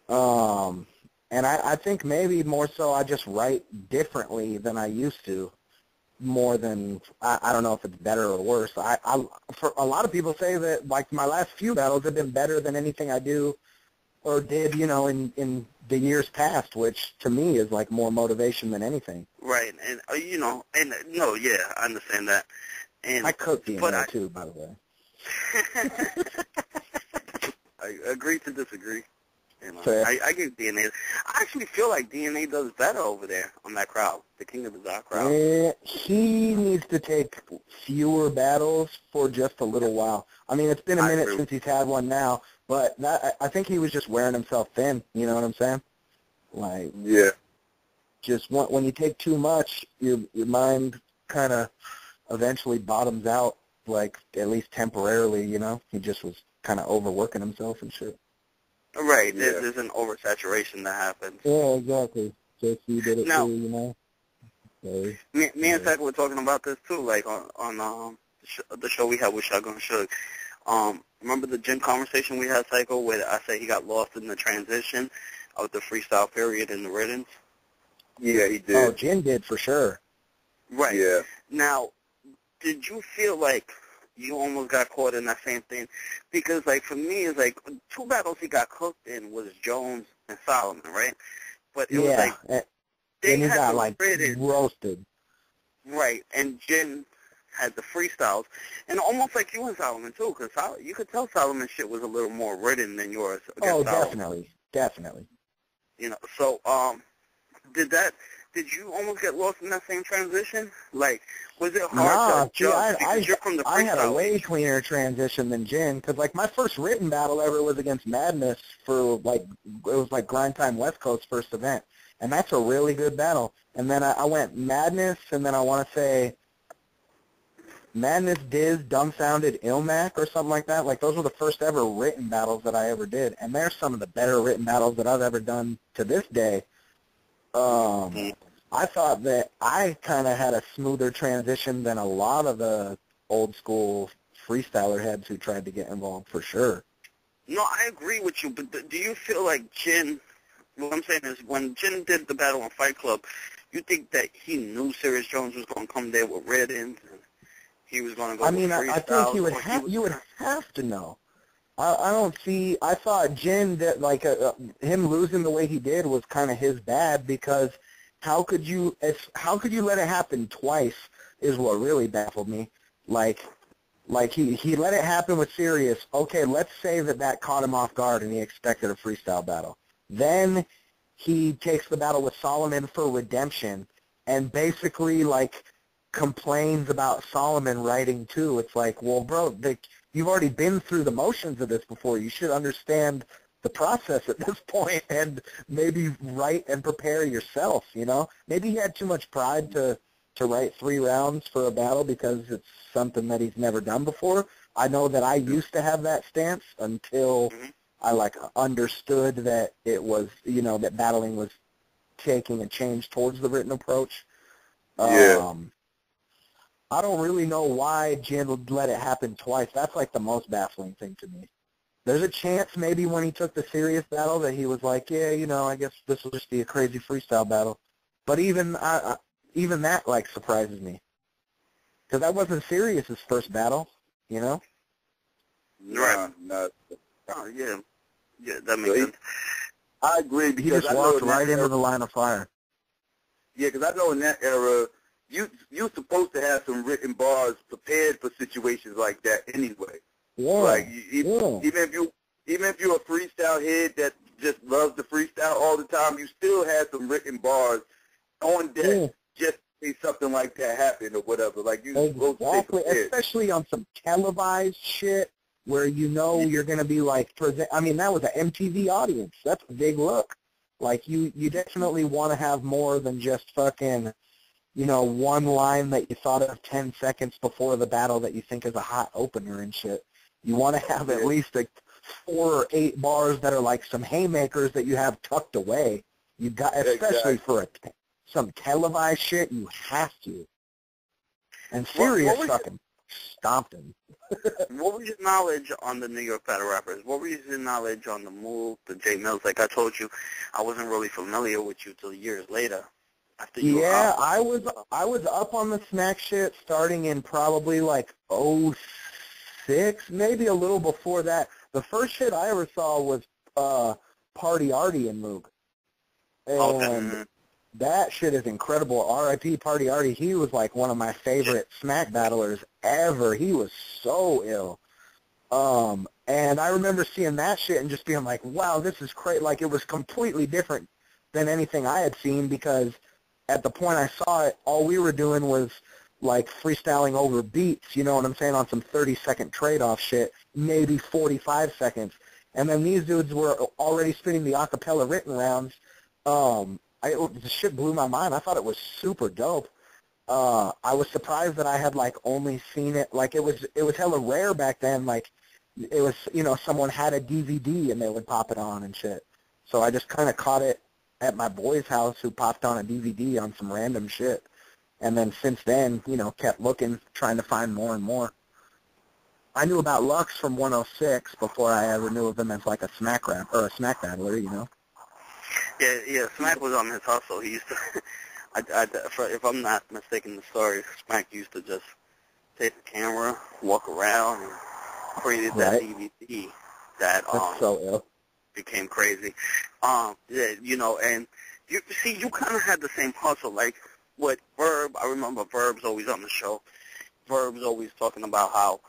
And I think maybe more so I just write differently than I used to. More than, I don't know if it's better or worse. For a lot of people say that, like, my last few battles have been better than anything I do or did, you know, in the years past, which to me is, like, more motivation than anything. Right, and, you know, and, no, yeah, I understand that. And I cook DNA too, by the way. I agree to disagree. You know, I give DNA. I actually feel like DNA does better over there on that crowd, the King of the Dark crowd. He needs to take fewer battles for just a little while. I mean, it's been a minute since he's had one now, but I think he was just wearing himself thin. You know what I'm saying? Like, yeah. Just when you take too much, your mind kind of eventually bottoms out, like, at least temporarily, you know? He just was kind of overworking himself and shit. Right, there's an oversaturation that happens. Yeah, exactly. JC did it too, you know? So, me and Psycho were talking about this too, like on the show we had with Shotgun Suge. Remember the gym conversation we had, Psycho, where I said he got lost in the transition? of the freestyle period in the written. Yeah, he did. Oh, Jin did for sure. Right. Yeah. Now, did you feel like you almost got caught in that same thing? Because, like, for me, it's like 2 battles he got cooked in was Jones and Solomon, right? But it was like they and he had got the like written, roasted. right? And Jin had the freestyles, and almost like you and Solomon too, because you could tell Solomon's shit was a little more written than yours. Oh, Solomon. definitely. You know, so did you almost get lost in that same transition? Like, was it hard to adjust because you're from the freestyle? I had a way age. cleaner transition than Jin, because like my first written battle ever was against Madness for like, it was like Grind Time West Coast first event, and that's a really good battle. And then I went Madness, and then I want to say Madness, Diz, Dumbfounded, Ilmac, or something like that. Like, those were the first ever written battles that I ever did, and they're some of the better written battles that I've ever done to this day. I thought that I kind of had a smoother transition than a lot of the old school freestyler heads who tried to get involved, for sure. No, I agree with you, but do you feel like Jin, what I'm saying is when Jin did the battle on Fight Club, you think that he knew Serious Jones was going to come there with red ends and he was going to go with freestyles? I think you would have to know. I thought Jin, that like him losing the way he did was kind of his bad, because how could you let it happen twice is what really baffled me. Like he let it happen with Sirius. Okay, let's say that caught him off guard and he expected a freestyle battle. Then he takes the battle with Solomon for redemption and basically like complains about Solomon writing too. It's like, well, bro, you've already been through the motions of this before. You should understand the process at this point and maybe write and prepare yourself, you know? Maybe he had too much pride to write 3 rounds for a battle because it's something that he's never done before. I know that I used to have that stance until I like understood that it was, you know, that battling was taking a change towards the written approach. Yeah. I don't really know why Jin would let it happen twice. That's like the most baffling thing to me. There's a chance maybe when he took the serious battle that he was like, yeah, you know, I guess this will just be a crazy freestyle battle. But even that, like, surprises me. Because that wasn't Sirius's first battle, you know? Right. No. Oh, yeah. Yeah, that makes sense. I agree, because he just walked right into the line of fire. Yeah, because I know in that era, you're supposed to have some written bars prepared for situations like that anyway. Yeah. Like even if you're a freestyle head that just loves to freestyle all the time, you still have some written bars on deck just in case something like that happened or whatever. Like you exactly, especially on some televised shit where you know you're gonna be like I mean, that was an MTV audience. That's a big look. Like you definitely want to have more than just fucking, you know, one line that you thought of 10 seconds before the battle that you think is a hot opener and shit. You want to have at least like 4 or 8 bars that are like some haymakers that you have tucked away. You got, especially for some televised shit, you have to. And Sirius fucking stomped him. What was your knowledge on the New York battle rappers? What was your knowledge on the Mook, the J Mills? Like I told you, I wasn't really familiar with you till years later. After you I was up on the snack shit starting in probably like 06, maybe a little before that. The first shit I ever saw was Party Artie and Mook. And that shit is incredible. R.I.P. Party Artie. He was like one of my favorite smack battlers ever. He was so ill. And I remember seeing that shit and just being like, wow, this is crazy. Like, it was completely different than anything I had seen, because at the point I saw it, all we were doing was like freestyling over beats, you know what I'm saying, on some 30-second trade-off shit, maybe 45 seconds. And then these dudes were already spinning the acapella written rounds. The shit blew my mind. I thought it was super dope. I was surprised that I had like only seen it, like it was hella rare back then. Like it was, you know, someone had a DVD and they would pop it on and shit. So I just kind of caught it at my boy's house, who popped on a DVD on some random shit. And then since then, you know, kept looking, trying to find more and more. I knew about Lux from 106 before I ever knew of him as like a smack rap or a smack battler, you know. Yeah. Smack was on his hustle. He used to, if I'm not mistaken the story, Smack used to just take the camera, walk around, and created that DVD that That's so ill. became crazy. Yeah, and you kind of had the same hustle, like with Verb. I remember Verb's always on the show. Verb's always talking about how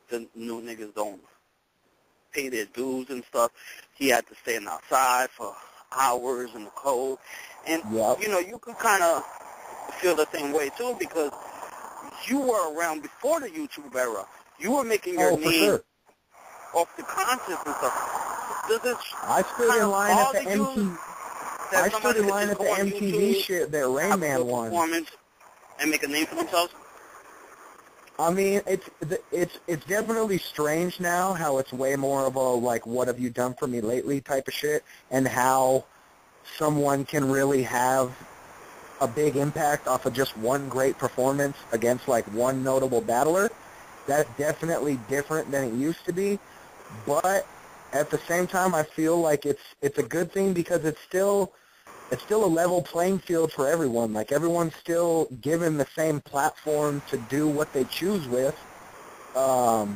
the new niggas don't pay their dues and stuff. He had to stand outside for hours in the cold. And, you could kind of feel the same way, too, because you were around before the YouTube era. You were making your name off the concerts and stuff. Does this I stood in line at the MTV. I stood in line at the MTV shit that Rain Man won. And make a name for themselves? I mean, it's definitely strange now how it's way more of a, like, what have you done for me lately type of shit, and how someone can really have a big impact off of just one great performance against, like, one notable battler. That's definitely different than it used to be, but at the same time, I feel like it's a good thing because it's still a level playing field for everyone. Like, everyone's still given the same platform to do what they choose with. So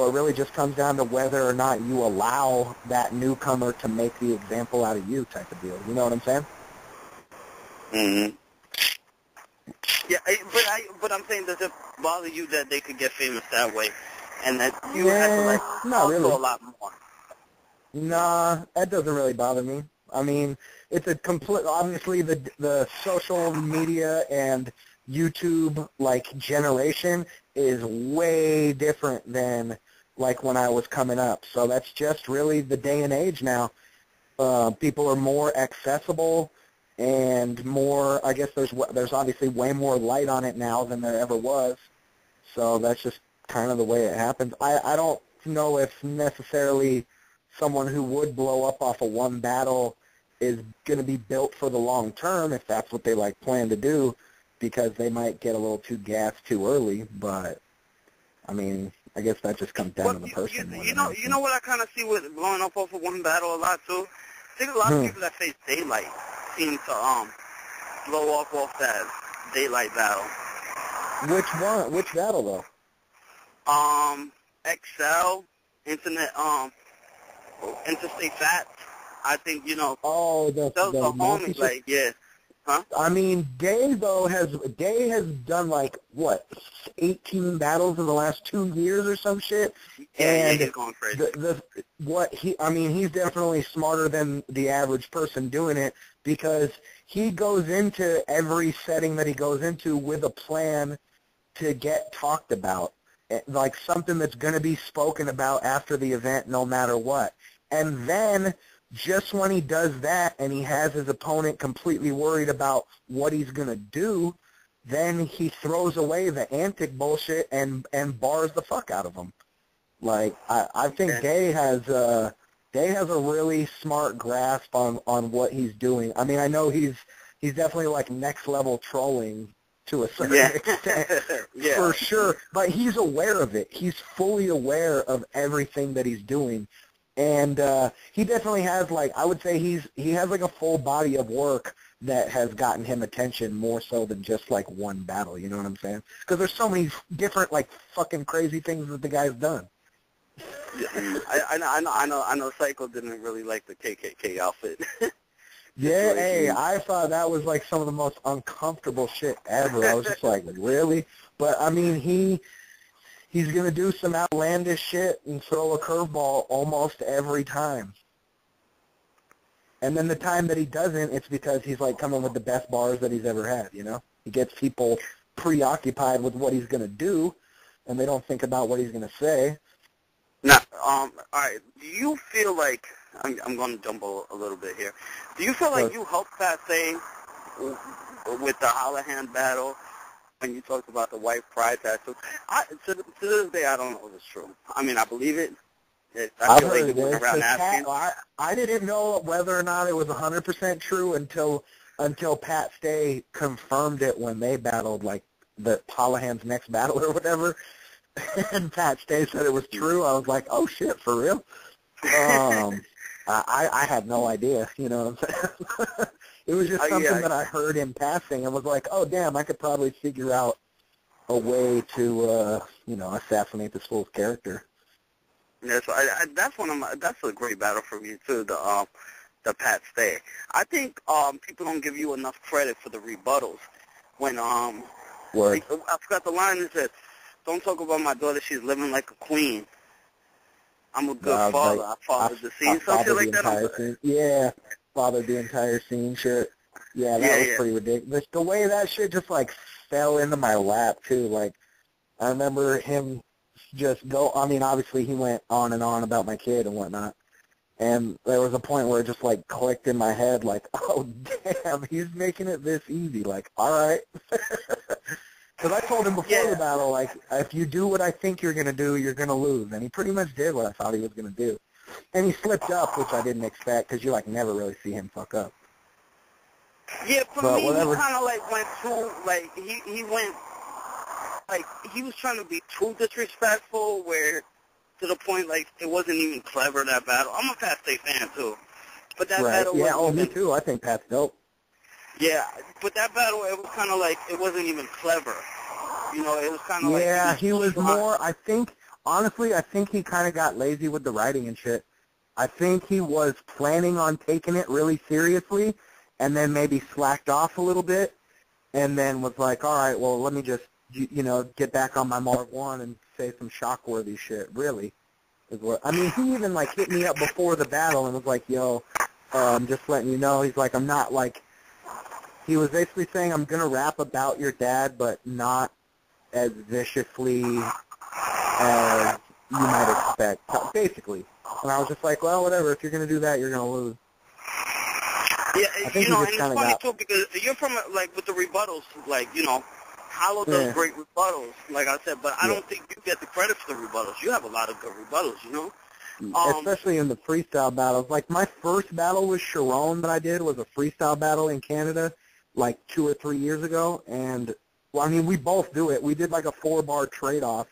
it really just comes down to whether or not you allow that newcomer to make the example out of you type of deal. You know what I'm saying? Mm-hmm. Yeah, but I'm saying, does it bother you that they could get famous that way, and that you have to, like, not really. a lot more? Nah, that doesn't really bother me. I mean, it's a complete, obviously the social media and YouTube, like, generation is way different than, like, when I was coming up. So that's just really the day and age now. People are more accessible and more, I guess there's obviously way more light on it now than there ever was. So that's just kind of the way it happens. I don't know if necessarily someone who would blow up off of one battle is going to be built for the long term, if that's what they plan to do, because they might get a little too gassed too early. But I mean, I guess that just comes down to the person. You know what I kind of see with blowing up off of one battle a lot too. I think a lot of people that face Daylight seem to blow up off that Daylight battle. Which one? Which battle though? XL, Interstate Fat. I think, Oh, the homies, like, yeah. Huh? I mean, Day has done, like, what, 18 battles in the last 2 years or some shit? Yeah, he's going crazy. He's definitely smarter than the average person doing it, because he goes into every setting that he goes into with a plan to get talked about, like something that's going to be spoken about after the event no matter what. And then just when he does that and he has his opponent completely worried about what he's going to do, then he throws away the antic bullshit and bars the fuck out of him. Like, I think Day has a really smart grasp on what he's doing. I mean, I know he's definitely, like, next level trolling to a certain extent, for sure, but he's aware of it. He's fully aware of everything that he's doing. And he definitely has, like, I would say he has, like, a full body of work that has gotten him attention more so than just, like, one battle, you know what I'm saying? Because there's so many different, like, fucking crazy things that the guy's done. Yeah, I know Psycho didn't really like the KKK outfit. Yeah, hey, I thought that was, like, some of the most uncomfortable shit ever. I was just like, really? But, I mean, he's going to do some outlandish shit and throw a curveball almost every time. And then the time that he doesn't, it's because he's, like, coming with the best bars that he's ever had, you know? He gets people preoccupied with what he's going to do, and they don't think about what he's going to say. Now, all right, do you feel like, I'm going to jump a little bit here, do you feel like you helped Pat say with the Hollahan battle, when you talked about the white pride tattoo? To this day, I don't know if it's true. I mean, I believe it. I feel like you went around asking. I didn't know whether or not it was 100% true until Pat Stay confirmed it when they battled, like, the Hollahan's next battle or whatever. And Pat Stay said it was true. I was like, oh, shit, for real? I had no idea, you know what I'm saying? It was just something that I heard in passing and was like, oh, damn, I could probably figure out a way to, assassinate this fool's character. Yeah, so that's a great battle for me too. The Pat Stay. I think people don't give you enough credit for the rebuttals. When Word. I forgot the line that said, "Don't talk about my daughter. She's living like a queen. I'm a good father. I fathered the scene." Something like that. Yeah, fathered the entire scene. Shit. Yeah, that was pretty ridiculous. The way that shit just like fell into my lap too. Like I remember him just go. I mean, obviously he went on and on about my kid and whatnot. And there was a point where it just, like, clicked in my head, like, oh, damn, he's making it this easy. Like, all right. Because I told him before the battle, like, if you do what I think you're going to do, you're going to lose. And he pretty much did what I thought he was going to do. And he slipped up, which I didn't expect, because you, like, never really see him fuck up. Yeah, for me, he kind of, like, went too, like, he went, like, he was trying to be too disrespectful, where... to the point, like, it wasn't even clever, that battle. I'm a Pat Stay fan, too. But that battle was... me too. I think Pat's dope. Yeah, but that battle, it was kind of like, it wasn't even clever. You know, it was kind of like... Yeah, he was more, I think, honestly, I think he kind of got lazy with the writing and shit. I think he was planning on taking it really seriously, and then maybe slacked off a little bit, and then was like, all right, well, let me just, get back on my Mark 1 and say some shock-worthy shit, really. I mean, he even, like, hit me up before the battle and was like, yo, I'm just letting you know. He's like, I'm not, like, he was basically saying, I'm going to rap about your dad, but not as viciously as you might expect, basically. And I was just like, well, whatever, if you're going to do that, you're going to lose. Yeah, and it's funny, too, because you're from, like, with the rebuttals, like, Hollow does great rebuttals, like I said, but I don't think you get the credit for the rebuttals. You have a lot of good rebuttals, Especially in the freestyle battles. Like, my first battle with Sharon that I did was a freestyle battle in Canada, like 2 or 3 years ago, and, well, I mean, we both do it. We did, like, a 4-bar trade-off,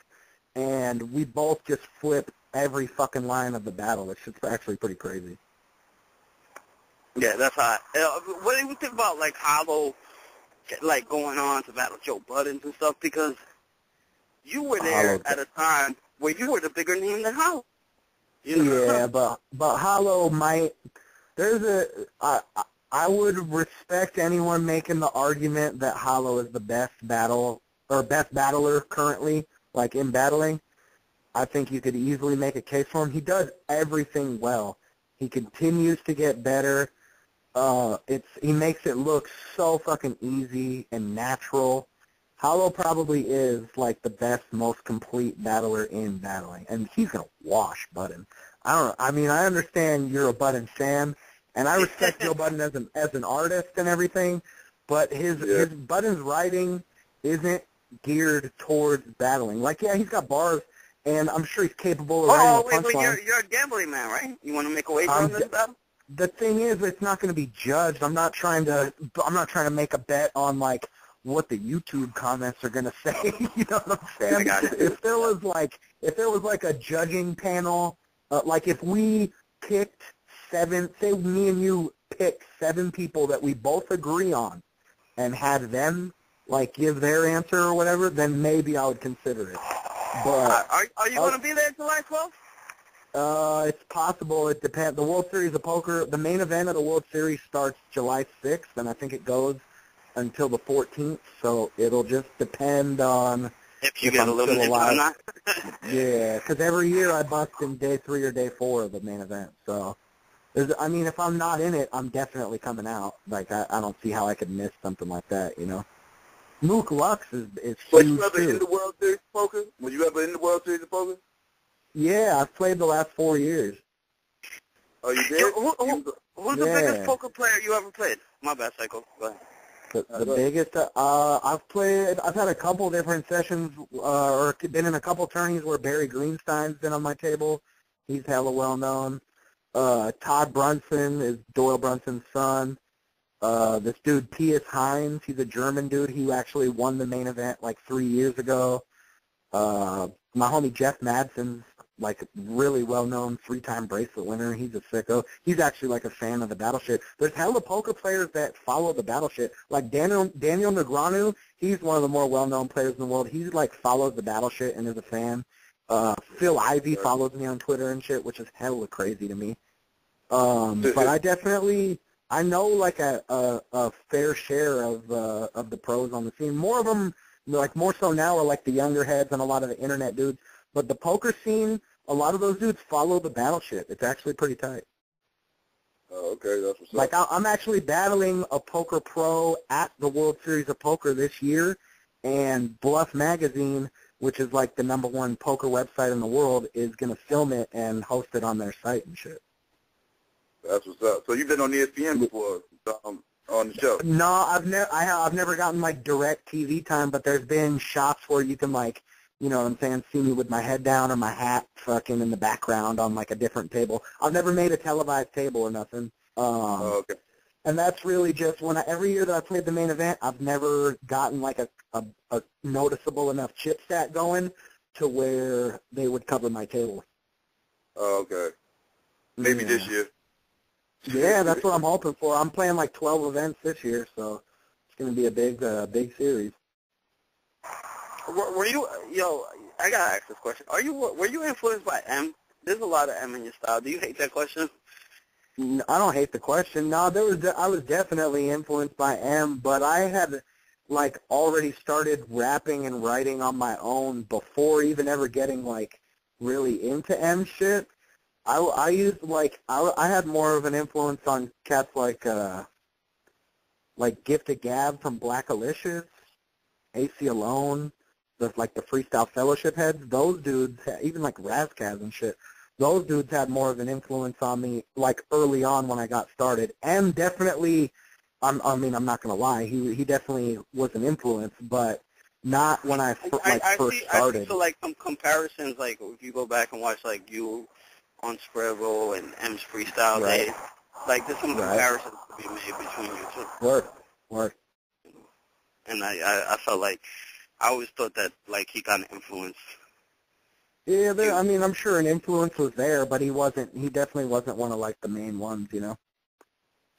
and we both just flip every fucking line of the battle. It's just actually pretty crazy. Yeah, that's hot. What do you think about, like, Hollow, like, going on to battle Joe Budden and stuff, because you were there at a time where you were the bigger name than Hollow. Yeah, but Hollow might, I would respect anyone making the argument that Hollow is the best battler currently, like, in battling. I think you could easily make a case for him. He does everything well. He continues to get better. He makes it look so fucking easy and natural. Hollow probably is, like, the best, most complete battler in battling, and he's gonna wash Budden. I understand you're a Budden fan, and I respect Joe Budden as an artist and everything, but his Budden's writing isn't geared towards battling. Like, yeah, he's got bars, and I'm sure he's capable of writing a punchline. But you're a gambling man, right? You want to make a wager on this battle? The thing is, it's not going to be judged. I'm not trying to make a bet on, like, what the YouTube comments are going to say. You know what I'm saying? I got it. If there was like a judging panel, like if we picked 7, say me and you picked 7 people that we both agree on, and had them, like, give their answer or whatever, then maybe I would consider it. But are you going to be there July 12th? It's possible. It depends. The World Series of Poker, the main event of the World Series starts July 6th, and I think it goes until the 14th, so it'll just depend on if you get a little bit or not. Yeah, because every year I bust in day 3 or day 4 of the main event, so if I'm not in it, I'm definitely coming out. Like, I don't see how I could miss something like that, Mook Lux is huge, Were you ever in the World Series of Poker? Were you ever in the World Series of Poker? Yeah, I've played the last 4 years. Oh, you did? Who's the biggest poker player you ever played? My bad, Psycho. Go ahead. The biggest, I've had a couple different sessions, or been in a couple tourneys where Barry Greenstein's been on my table. He's hella well known. Todd Brunson is Doyle Brunson's son. This dude, Pius Hines, he's a German dude. He actually won the main event like 3 years ago. My homie Jeff Madsen's like really well-known 3-time bracelet winner. He's a sicko. He's actually like a fan of the battle shit. There's hella poker players that follow the battle shit. Like Daniel Negreanu, he's one of the more well-known players in the world. He like follows the battle shit and is a fan. Phil Ivey follows me on Twitter and shit, which is hella crazy to me. But I know like a fair share of the pros on the scene. More of them, like more so now, are like the younger heads and a lot of the internet dudes. But the poker scene, a lot of those dudes follow the battle shit. It's actually pretty tight. Oh, okay, that's what's up. Like I'm actually battling a poker pro at the World Series of Poker this year, and Bluff Magazine, which is like the #1 poker website in the world, is gonna film it and host it on their site and shit. That's what's up. So you've been on ESPN before, on the show? No, I've never gotten like direct TV time, but there's been shots where you can like, you know what I'm saying, see me with my head down or my hat fucking in the background on like a different table. I've never made a televised table or nothing. Okay. And that's really just every year that I played the main event, I've never gotten like a noticeable enough chip stat going to where they would cover my table. Okay. Maybe this year. Yeah, that's what I'm hoping for. I'm playing like 12 events this year, so it's going to be a big series. Were you, I gotta ask this question. Were you influenced by M? There's a lot of M in your style. Do you hate that question? No, I don't hate the question. No, I was definitely influenced by M, but I had like already started rapping and writing on my own before even ever getting like really into M shit. I used like I had more of an influence on cats like Gifted Gab from Black Alicious, AC Alone, the Freestyle Fellowship heads. Those dudes, even like Razkaz and shit, those dudes had more of an influence on me like early on when I got started. And definitely, I'm not gonna lie, he definitely was an influence, but not when I first started. I see, so like some comparisons, like if you go back and watch like you on Spreadroll and M's Freestyle Right. days, like there's some comparisons to be made between you two. Word. And I felt like, I always thought that like he got an influence. Yeah, I'm sure an influence was there, but he definitely wasn't one of like the main ones, you know?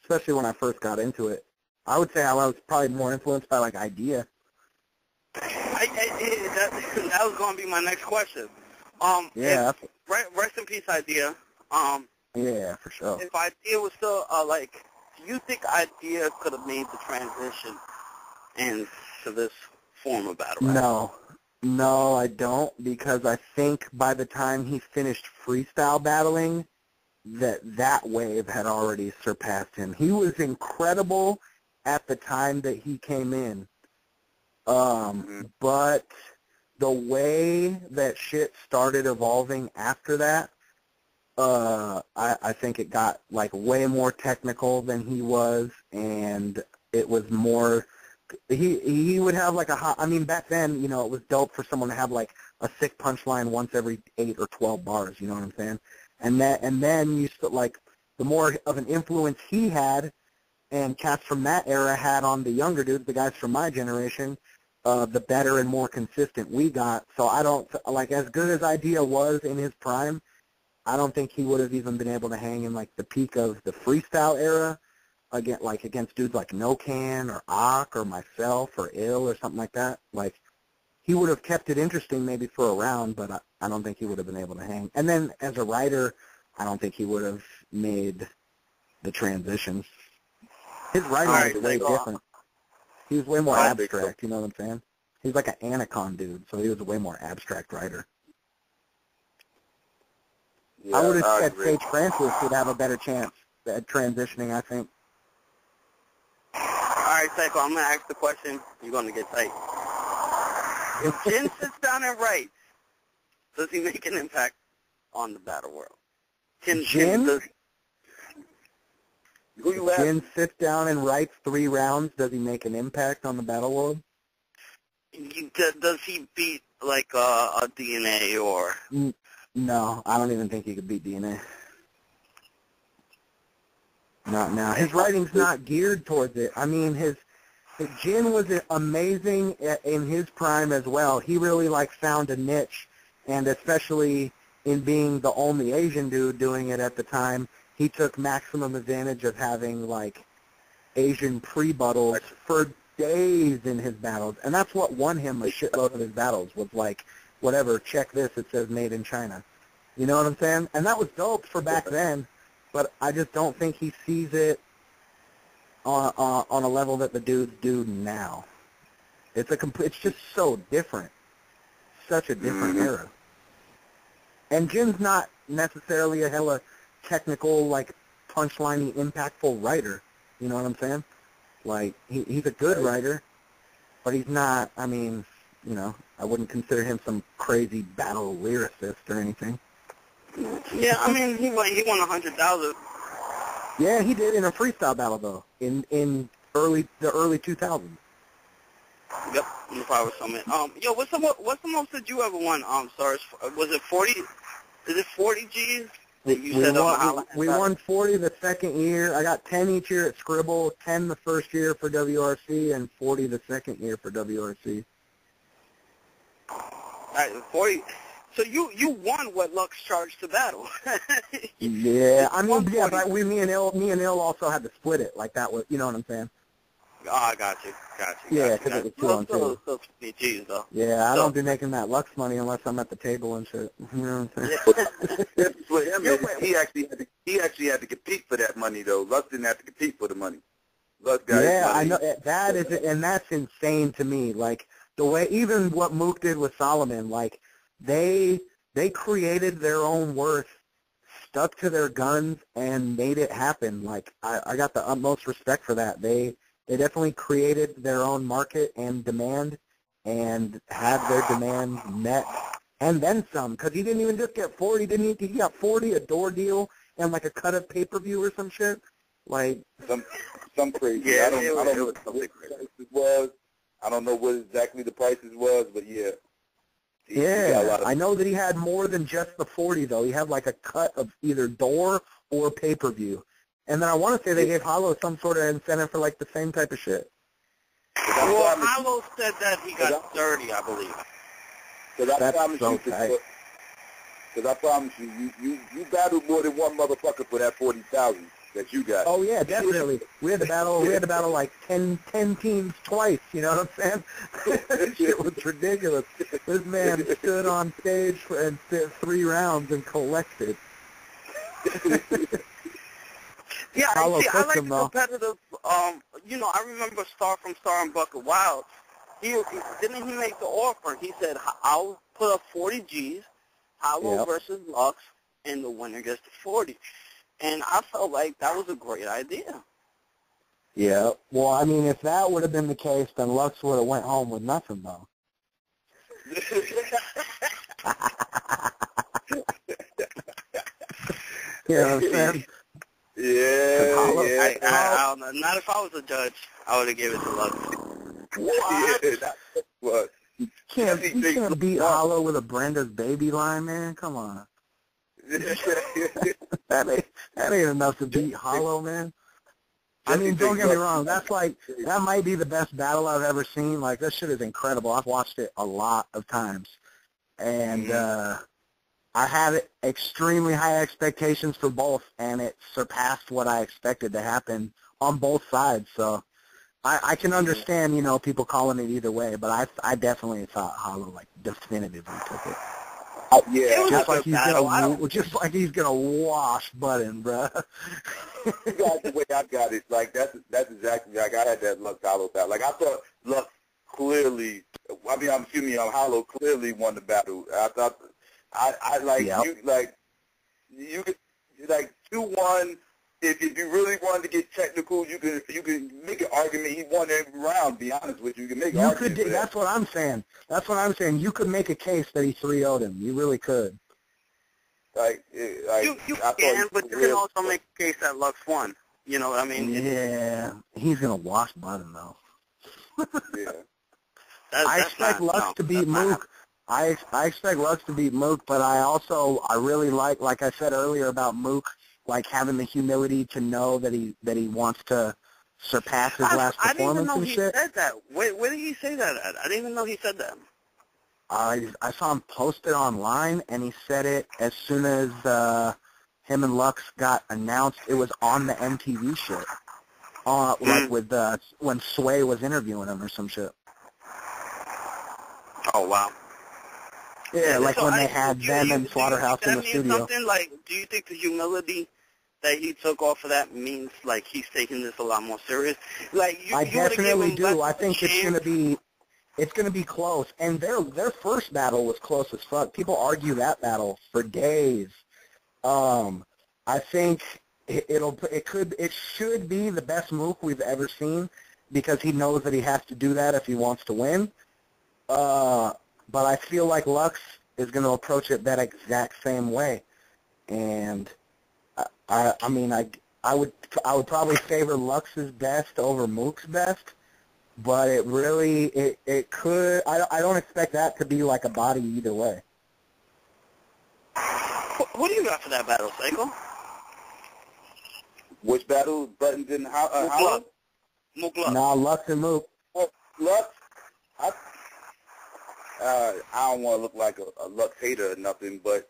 Especially when I first got into it. I would say I was probably more influenced by like Idea. That was going to be my next question. Yeah. Rest in peace, Idea. Yeah, for sure. If Idea was still, do you think Idea could have made the transition into this form of battle rap? No, I don't, because I think by the time he finished freestyle battling, that wave had already surpassed him. He was incredible at the time that he came in. But the way that shit started evolving after that, I think it got like way more technical than he was, and it was more. He would have like back then, you know, it was dope for someone to have like a sick punchline once every 8 or 12 bars. You know what I'm saying? And then you like the more of an influence he had, and cats from that era had on the younger dudes, the guys from my generation. The better and more consistent we got. So I don't, like, as good as Idea was in his prime, I don't think he would have even been able to hang in, like, the peak of the freestyle era against dudes like No Can or Ock or myself or Ill or something like that. Like, he would have kept it interesting maybe for a round, but I don't think he would have been able to hang. And then as a writer, I don't think he would have made the transition. His writing was way different. He was way more abstract, you know what I'm saying? He's like an Anacon dude, so he was a way more abstract writer. Yeah, I would have said Sage Francis would have a better chance at transitioning, I think. All right, Psycho, I'm going to ask the question. You're going to get tight. If Jin sits down and writes, does he make an impact on the battle world? Jin sits down and writes 3 rounds. Does he make an impact on the battle world? Does he beat, like, a DNA or... No, I don't even think he could beat DNA. Not now. His writing's not geared towards it. I mean, his Jin was amazing in his prime as well. He really, like, found a niche, and especially in being the only Asian dude doing it at the time, he took maximum advantage of having, like, Asian pre-buttles for days in his battles. And that's what won him a shitload of his battles, was like, whatever, check this, it says made in China. You know what I'm saying? And that was dope for back then, but I just don't think he sees it on a level that the dudes do now. It's just so different. Such a different era. And Jin's not necessarily a hella technical, like, punchliney, impactful writer. You know what I'm saying? Like, he's a good writer, but he's not, I mean, you know, I wouldn't consider him some crazy battle lyricist or anything. Yeah, I mean, he won 100,000. Yeah, he did in a freestyle battle, though, in the early 2000s. Yep, in the Power Summit. Yo, what's the most that you ever won, Saurus? Was it 40? Is it 40 G's? We won 40 the second year. I got 10 each year at Scribble, 10 the first year for WRC, and 40 the second year for WRC. All right, 40. So you won what Lux charged to battle. Yeah, I mean, yeah, but me and Il also had to split it. Like that was, you know what I'm saying? Oh, I got you. Yeah, because it was 2 on 2. Still 50 G's, though. Yeah, I don't be making that Lux money unless I'm at the table and shit. You know what I'm saying? For him, he actually had to compete for that money, though. Lux didn't have to compete for the money. Lux got his money. I know that is, and that's insane to me. Like the way, even what Mook did with Solomon, like they created their own worth, stuck to their guns, and made it happen. Like I got the utmost respect for that. They definitely created their own market and demand, and had their demand met, and then some. Because he didn't even just get 40, didn't he? He got 40, a door deal, and like a cut of pay-per-view or some shit. Like some crazy. Yeah, I don't know what the prices was. I don't know what exactly the prices was, but yeah. I know that he had more than just the 40 though. He had like a cut of either door or pay-per-view. And then I want to say they gave Hollow some sort of incentive for, like, the same type of shit. Well, Hollow said that he got 30, I believe. That's so tight. Because I promise you battled more than one motherfucker for that 40,000 that you got. Oh, yeah, definitely. We had to battle like 10 teams twice, you know what I'm saying? Shit was ridiculous. This man stood on stage and did 3 rounds and collected. Yeah, I like the competitive, I remember Star and Bucket Wild. Didn't he make the offer? He said, I'll put up 40 G's, Hollow versus Lux, and the winner gets the 40. And I felt like that was a great idea. Yeah. Well, I mean, if that would have been the case, then Lux would have went home with nothing, though. You know what I'm saying? Yeah. I don't know. Not if I was a judge. I would have given it to Lux. What? Yeah, that's what. You can't beat Hollow with a Brenda's baby line, man. Come on. that ain't enough to beat Hollow, man. I mean, don't get me wrong. That might be the best battle I've ever seen. Like, that shit is incredible. I've watched it a lot of times. And I had extremely high expectations for both, and it surpassed what I expected to happen on both sides. So I can understand, people calling it either way, but I definitely thought Hollow, like, definitively took it. Yeah, just like he's gonna wash Button, bro. That's the way I got it. Like that's exactly like I had that Lux Hollow battle. Like I thought Lux clearly. Hollow clearly won the battle. I thought you could 2-1. If you really wanted to get technical, you can make an argument. He won every round. To be honest with you, you can make an argument. That's what I'm saying. You could make a case that he 3-0'd him. You really could. You can, but you can also make a case that Lux won. You know what I mean? Yeah, he's gonna wash Button though. Yeah. I expect Lux to beat Mook. I expect Lux to beat Mook, but I really like I said earlier about Mook, like having the humility to know that he wants to surpass his last performance and shit. I didn't even know he said that. Where did he say that at? I didn't even know he said that. I saw him post it online, and he said it as soon as him and Lux got announced. It was on the MTV shit, like with when Sway was interviewing him or some shit. Oh, wow. Yeah, like when they had them and Slaughterhouse in the studio. Something like, do you think the humility that he took off of that means like he's taking this a lot more serious? Like I definitely do. I think it's gonna be close. And their first battle was close as fuck. People argue that battle for days. I think it should be the best Mook we've ever seen because he knows that he has to do that if he wants to win. But I feel like Lux is going to approach it that exact same way, and I would probably favor Lux's best over Mook's best, but it could. I don't expect that to be like a body either way. What do you got for that battle, Psycho? Which battle? Buttons and how? Mook Lux. Nah, Lux and Mook. Lux. I don't want to look like a Lux hater or nothing, but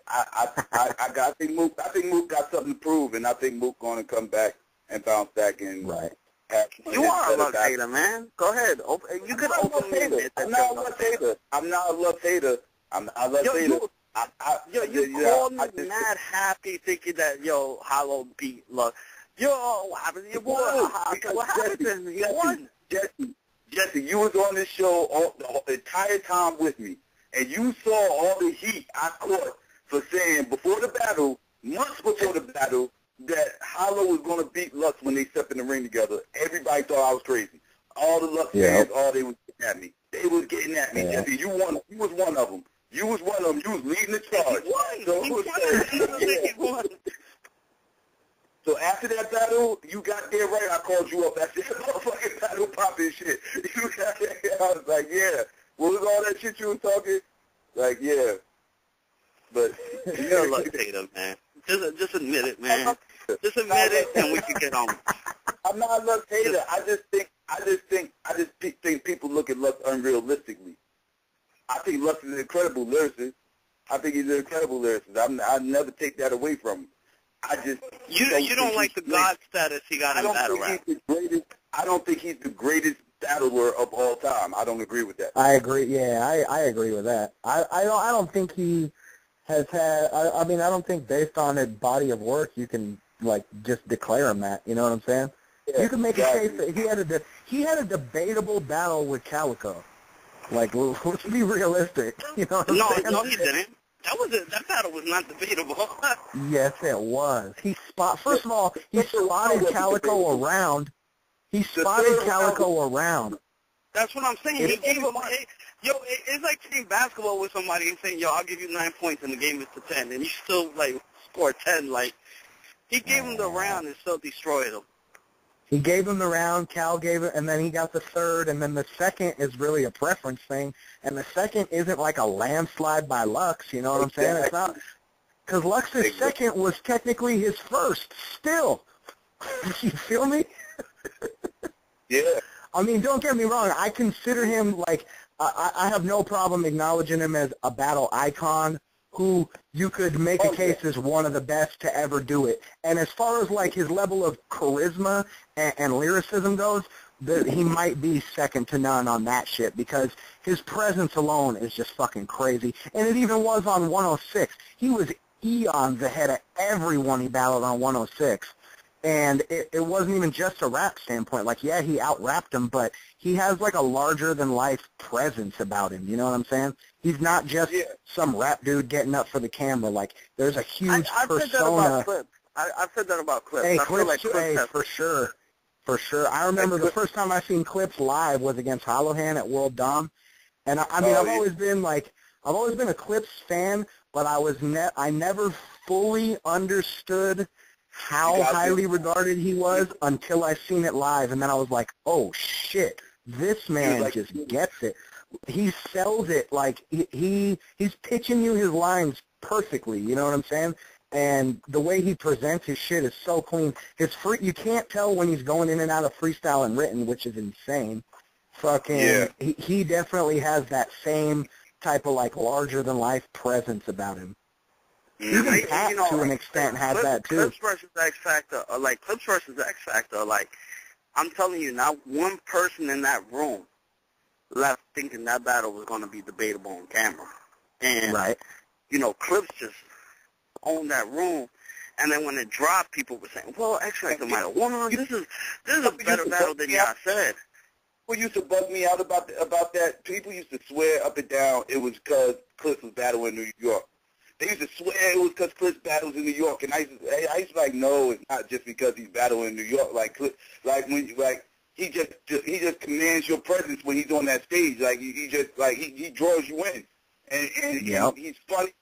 I think Mook got something to prove, and I think Mook going to come back and bounce back and right. You are a Lux hater, man. Go ahead. You could openly admit that. I'm not a Lux hater. I'm not a Lux hater. You called me mad happy thinking that, Hollow beat Lux. What happened? What happened to him? He won. Jesse, you was on this show the entire time with me, and you saw all the heat I caught for saying before the battle, months before the battle, that Hollow was going to beat Lux when they stepped in the ring together. Everybody thought I was crazy. All the Lux fans, they was getting at me. They was getting at me. Yeah. Jesse, you was one of them. You was one of them. You was leading the charge. He won. So after that battle, you got there right. I called you up after that motherfucking battle popping shit. You got there. I was like, yeah. What was all that shit you was talking? Like, yeah. But you're a Lux hater, man. Just admit it, man. Just admit it, and we can get on. I'm not a Lux hater. I just think people look at Lux unrealistically. I think Lux is an incredible lyricist. I think he's an incredible lyricist. I never take that away from him. You don't like the God status he got in battle rap. I don't think he's the greatest battler of all time. I don't agree with that. I agree. Yeah, I agree with that. I don't think he has had. I don't think based on his body of work you can like just declare him that. You know what I'm saying? Yeah, you can make a case that he had a debatable battle with Calico. Like, let's be realistic. You know what I'm saying? No, he didn't. That battle was not debatable. Yes, it was. First of all, he spotted Calico around. That's what I'm saying. He gave him it's like playing basketball with somebody and saying, I'll give you 9 points and the game is to 10, and you still score 10. Like, he gave him the round and still destroyed him. He gave him the round, Cal gave it, and then he got the third, and then the second is really a preference thing, and the second isn't like a landslide by Lux, you know what I'm saying? It's not, because Lux's second was technically his first, still. You feel me? Yeah. I mean, don't get me wrong, I consider him, I have no problem acknowledging him as a battle icon, who you could make a case as one of the best to ever do it. And as far as, his level of charisma and lyricism goes, he might be second to none on that shit because his presence alone is just fucking crazy. And it even was on 106. He was eons ahead of everyone he battled on 106. And it wasn't even just a rap standpoint. He out-rapped him, but he has, a larger-than-life presence about him. You know what I'm saying? He's not just some rap dude getting up for the camera. There's a huge persona. I've said that about Clips. Hey, Clips, for sure. For sure. I remember the first time I seen Clips live was against Hollowhand at World Dom. And, I've always been, I've always been a Clips fan, but I never fully understood how highly regarded he was until I seen it live, and then I was like, oh shit, this man just gets it. He sells it he's pitching you his lines perfectly, you know what I'm saying? And the way he presents his shit is so clean. You can't tell when he's going in and out of freestyle and written, which is insane. fucking, he definitely has that same type of, like, larger-than-life presence about him. Even Pat, to an extent, has that, too. Clips versus X Factor, I'm telling you, not one person in that room left thinking that battle was going to be debatable on camera. And, Clips just owned that room. And then when it dropped, people were saying, well, X Factor might have won. This is a better battle than y'all said. People used to bug me out about that. People used to swear up and down it was because Clips was battling in New York. They used to swear it was because Clips battles in New York, and I used to like, no, it's not just because he's battling in New York. He just commands your presence when he's on that stage. Like he draws you in, and he's funny.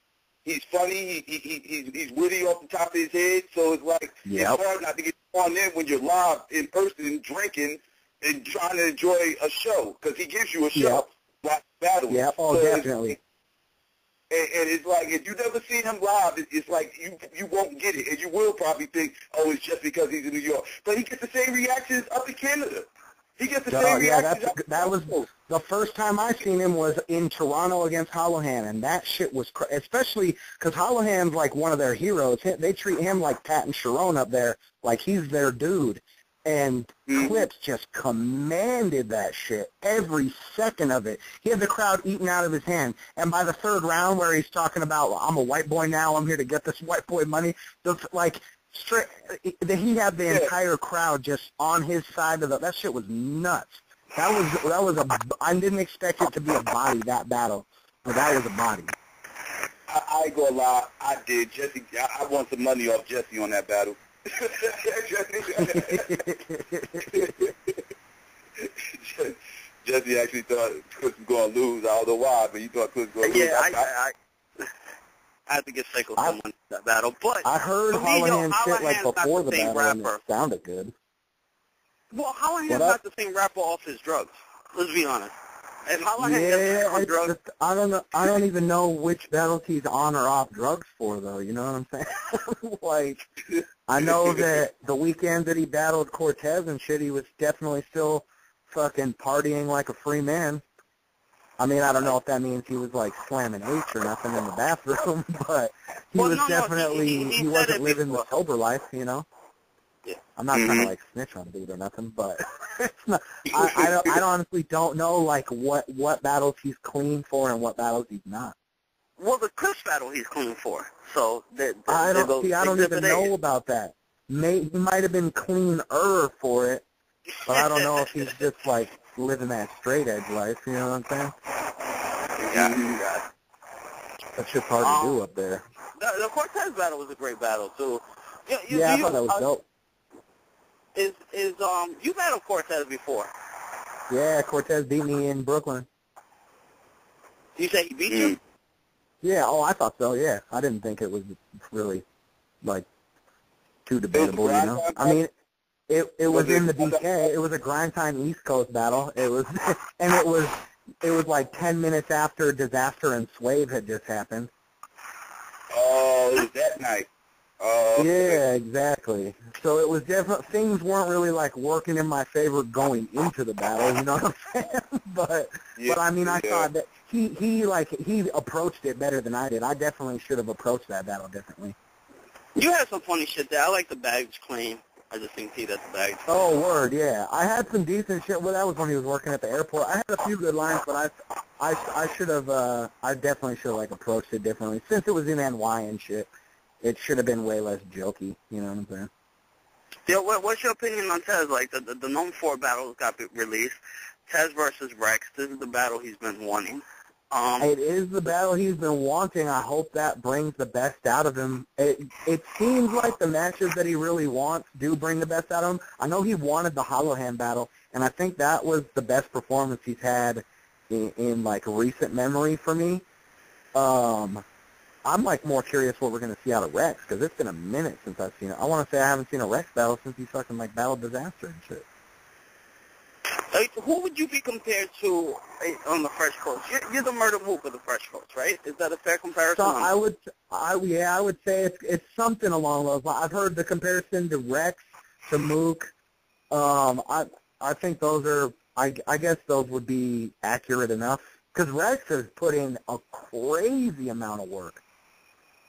He's funny. He's witty off the top of his head. So it's like it's hard not to get on in when you're live in person drinking and trying to enjoy a show because he gives you a show while battling. Yeah, so definitely. And it's like, if you've never seen him live, it's like you won't get it. And you will probably think, oh, it's just because he's in New York. But he gets the same reactions up in Canada. He gets the same reactions that was the first time I seen him was in Toronto against Holohan, and that shit was especially because Holohan's like one of their heroes. They treat him like Pat and Sharon up there, like he's their dude. And Clips just commanded that shit every second of it. He had the crowd eating out of his hand. And by the third round where he's talking about, I'm a white boy now, I'm here to get this white boy money, he had the entire crowd just on his side of that shit was nuts. I didn't expect it to be a body, that battle. But that was a body. I ain't gonna lie, I did. Jesse, I won some money off Jesse on that battle. Jesse actually thought Clips was going to lose. I don't know why, but he thought Clips was going to lose. I had to get Seiko some money that battle. But I heard Holohan shit like before the battle, and it sounded good. Well, Holohan's not the same rapper off his drugs. Let's be honest. If Holohan on drugs, I don't know. I don't even know which battles he's on or off drugs for, though. You know what I'm saying? Like, I know that the weekend that he battled Cortez and shit, he was definitely still fucking partying like a free man. I mean, I don't know if that means he was like slamming H or nothing in the bathroom, but he he wasn't living the sober life, you know. Yeah. I'm not trying to like snitch on dude or nothing, but it's not, I honestly don't know like what battles he's clean for and what battles he's not. Well, the Clips battle he's clean for, so I don't even know about that. He might have been cleaner for it, but I don't know if he's just like living that straight edge life. You know what I'm saying? Yeah. That's just hard to do up there. The Cortez battle was a great battle too. I thought that was dope. You battled Cortez before? Yeah, Cortez beat me in Brooklyn. You say he beat you? Yeah, I thought so, yeah. I didn't think it was really, like, too debatable, you know? I mean, it was in the BK. It was a grind time East Coast battle. It was, and it was like 10 minutes after Disaster and Swave had just happened. Oh, it was that night. Yeah, exactly. So it was definitely, things weren't really like working in my favor going into the battle, you know what I'm saying? But I mean, I thought that he approached it better than I did. I definitely should have approached that battle differently. You had some funny shit there. I like the baggage claim. I just think that's the baggage. Oh, word, yeah. I had some decent shit. Well, that was when he was working at the airport. I had a few good lines, but I should have, I definitely should have like approached it differently. Since it was in NY and shit, it should have been way less jokey, you know what I'm saying? Yeah, what's your opinion on Tez? Like, the Gnome 4 battle got released. Tez versus Rex. This is the battle he's been wanting. It is the battle he's been wanting. I hope that brings the best out of him. It seems like the matches that he really wants do bring the best out of him. I know he wanted the Holohan battle, and I think that was the best performance he's had in like recent memory for me. I'm like more curious what we're going to see out of Rex, because it's been a minute since I've seen it. I want to say I haven't seen a Rex battle since he fucking like battled Disaster and shit. Who would you be compared to on the Fresh Coast? You're the Murder Mook of the Fresh Coast, right? Is that a fair comparison? So I would say it's something along those lines. I've heard the comparison to Rex, to Mook. I think those are I guess those would be accurate enough. Because Rex has put in a crazy amount of work.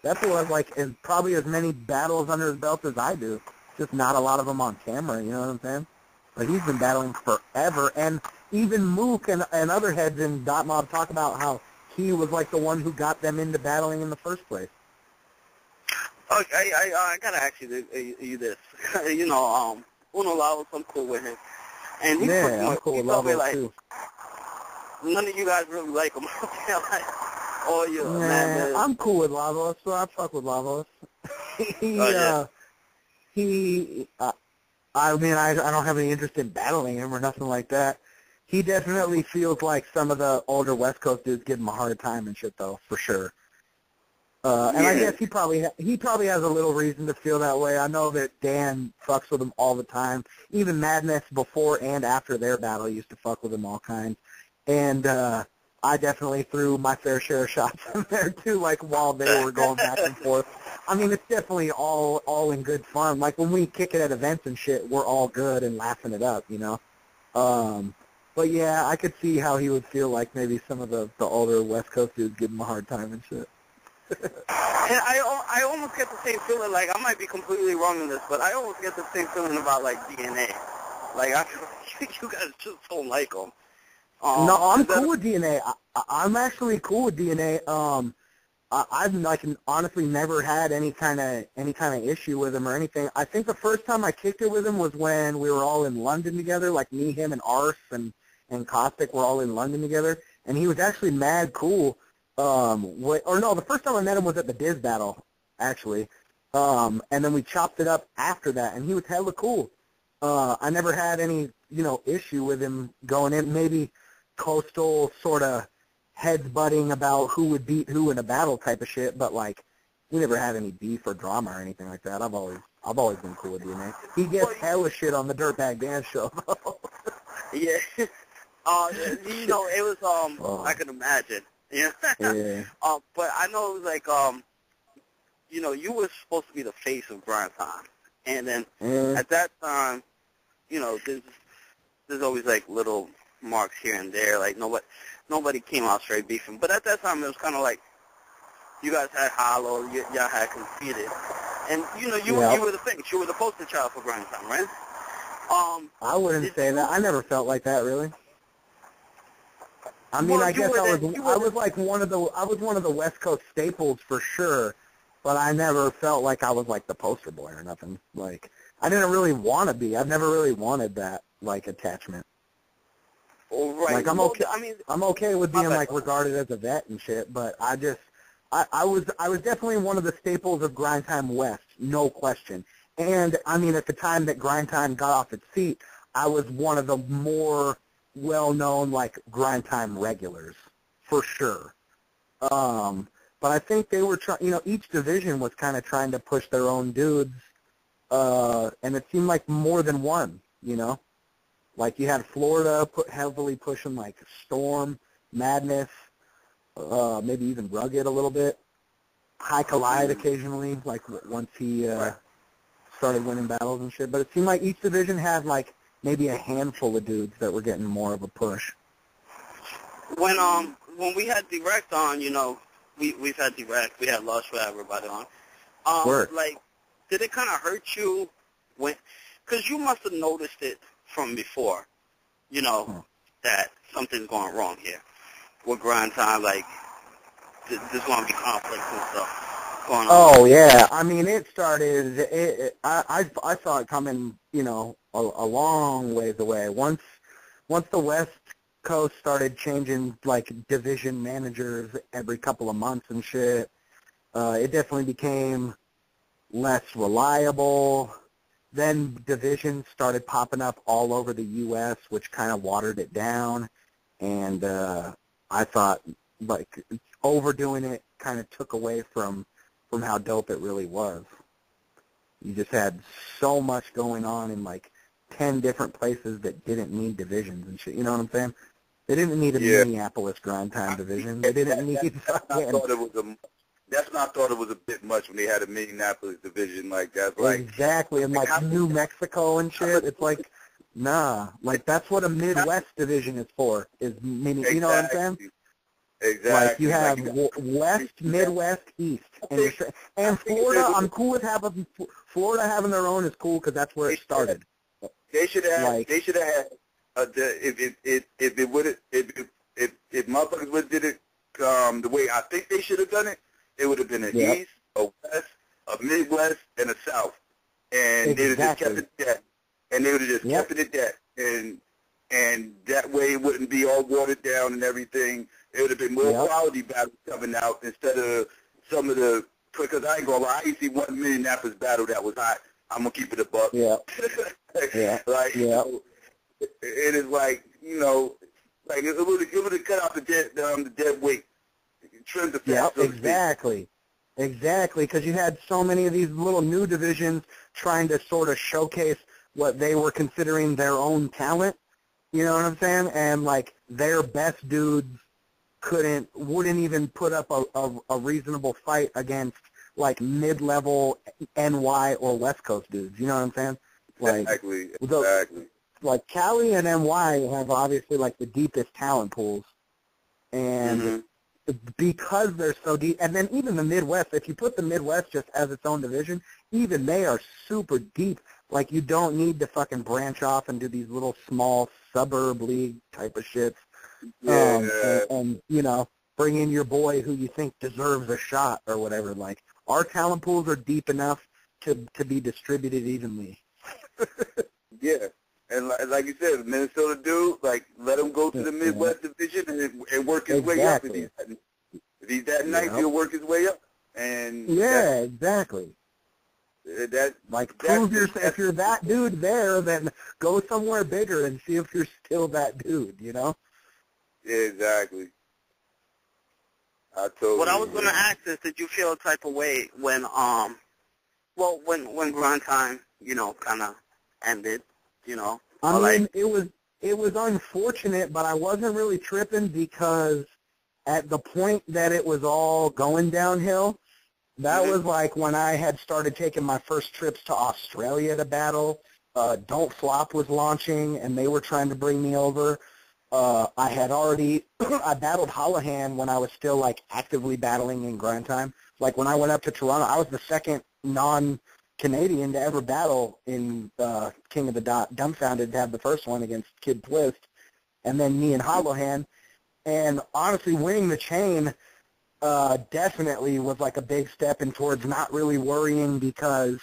That fool has, like, probably as many battles under his belt as I do. Just not a lot of them on camera, you know what I'm saying? But he's been battling forever. And even Mook and other heads in Dot Mob talk about how he was, like, the one who got them into battling in the first place. Okay, I gotta ask you this. You know, Uno Lavos, I'm cool with him. And he's I'm cool with Lavos, like, too. None of you guys really like him. Like, oh, you man. I'm cool with Lavos, so I fuck with Lavos. I mean, I don't have any interest in battling him or nothing like that. He definitely feels like some of the older West Coast dudes give him a hard time and shit, though, for sure. And I guess he probably has a little reason to feel that way. I know that Dan fucks with him all the time. Even Madness before and after their battle used to fuck with him all kinds. And I definitely threw my fair share of shots in there too, like while they were going back and forth. I mean, it's definitely all in good fun. Like when we kick it at events and shit, we're all good and laughing it up, you know. But yeah, I could see how he would feel like maybe some of the older West Coast dudes give him a hard time and shit. And I almost get the same feeling, like, I might be completely wrong in this, but I almost get the same feeling about, like, DNA. Like, I feel like you guys just don't like him. No, I'm cool with DNA. I'm actually cool with DNA. I've like honestly never had any kind of issue with him or anything. I think the first time I kicked it with him was when we were all in London together, like me, him, and Ars and Caustic were all in London together, and he was actually mad cool. The first time I met him was at the Diz battle, actually, and then we chopped it up after that, and he was hella cool. I never had any, issue with him going in. Maybe coastal sort of heads butting about who would beat who in a battle type of shit, but like we never had any beef or drama or anything like that. I've always been cool with DNA. He gets hella shit on the Dirtbag Dan show. Yeah. It was I can imagine. Yeah. Yeah. But I know it was like you were supposed to be the face of Grind Time, and then at that time, there's always like little marks here and there, like nobody came out straight beefing. But at that time, it was kind of like you guys had Hollow, y'all had competed, and you were the face, you were the poster child for Grind Time, right? I wouldn't say that. I never felt like that, really. I mean, I guess I was one of the West Coast staples for sure, but I never felt like I was like the poster boy or nothing. Like I didn't really want to be. I've never really wanted that like attachment. All right. Like I'm okay. I'm okay with being like regarded as a vet and shit, but I was definitely one of the staples of Grind Time West, no question. And I mean, at the time that Grind Time got off its feet, I was one of the more well-known like Grind Time regulars for sure. But I think they were trying. Each division was kind of trying to push their own dudes, and it seemed like more than one. Like you had Florida heavily pushing like Storm, Madness, maybe even Rugged a little bit. High Collide occasionally, like once he started winning battles and shit. But it seemed like each division had like maybe a handful of dudes that were getting more of a push. When we had Direct on, we've had Direct, we had Lost for everybody on. Like, did it kind of hurt you because you must have noticed it from before, that something's going wrong here with Grind Time, like there's going to be conflicts and stuff going on. Oh yeah, I mean it started. I saw it coming, a long ways away. Once the West Coast started changing like division managers every couple of months and shit, it definitely became less reliable. Then divisions started popping up all over the U.S., which kind of watered it down. And I thought, like, overdoing it kind of took away from how dope it really was. You just had so much going on in, like, 10 different places that didn't need divisions and shit. You know what I'm saying? They didn't need a Minneapolis Grind Time division. They didn't need That's when I thought it was a bit much when they had a Minneapolis division like that. Like, exactly, and like New Mexico and shit. It's like Nah, like that's what a Midwest division is for. Is meaning, you know what I'm saying? Exactly. Like you have West, Midwest, East, and Florida. I'm cool with having Florida having their own is cool because that's where it started. They should have. Like, they should have had. If motherfuckers would have did it the way I think they should have done it, it would have been an East, a West, a Midwest, and a South, and they would have just kept it that. And they would have just kept it at that, and that way it wouldn't be all watered down and everything. It would have been more quality battles coming out instead of some of the. Because I ain't gonna lie, I ain't see one Minneapolis battle that was hot. I'm gonna keep it a buck. Yeah. You know, it is like, you know, like it would have cut out the dead weight, trimmed the fat. Yeah, exactly. Exactly, because you had so many of these little new divisions trying to sort of showcase what they were considering their own talent, you know what I'm saying? And, like, their best dudes wouldn't even put up a reasonable fight against, like, mid-level NY or West Coast dudes, you know what I'm saying? Like, exactly. Like, Cali and NY have obviously, like, the deepest talent pools, and because they're so deep, and then even the Midwest, if you put the Midwest just as its own division, even they are super deep. Like, you don't need to fucking branch off and do these little small suburb league type of shits. And, you know, bring in your boy who you think deserves a shot or whatever. Like, our talent pools are deep enough to be distributed evenly. Yeah. And like you said, Minnesota dude, like, let him go to the Midwest division and work his way up. If he's that nice, he'll work his way up. And exactly. Prove yourself. If you're that dude there, then go somewhere bigger and see if you're still that dude, you know? Exactly. What I was going to ask is, did you feel a type of way when grind time, you know, kind of ended, you know? I mean, it was unfortunate, but I wasn't really tripping because at the point that it was all going downhill, that was like when I had started taking my first trips to Australia to battle. Don't Flop was launching, and they were trying to bring me over. I had already I battled Holohan when I was still like actively battling in grind time. Like when I went up to Toronto, I was the second non-Canadian to ever battle in King of the Dot. Dumbfounded to have the first one against Kid Twist, and then me and Holohan. And honestly, winning the chain definitely was like a big step in towards not really worrying, because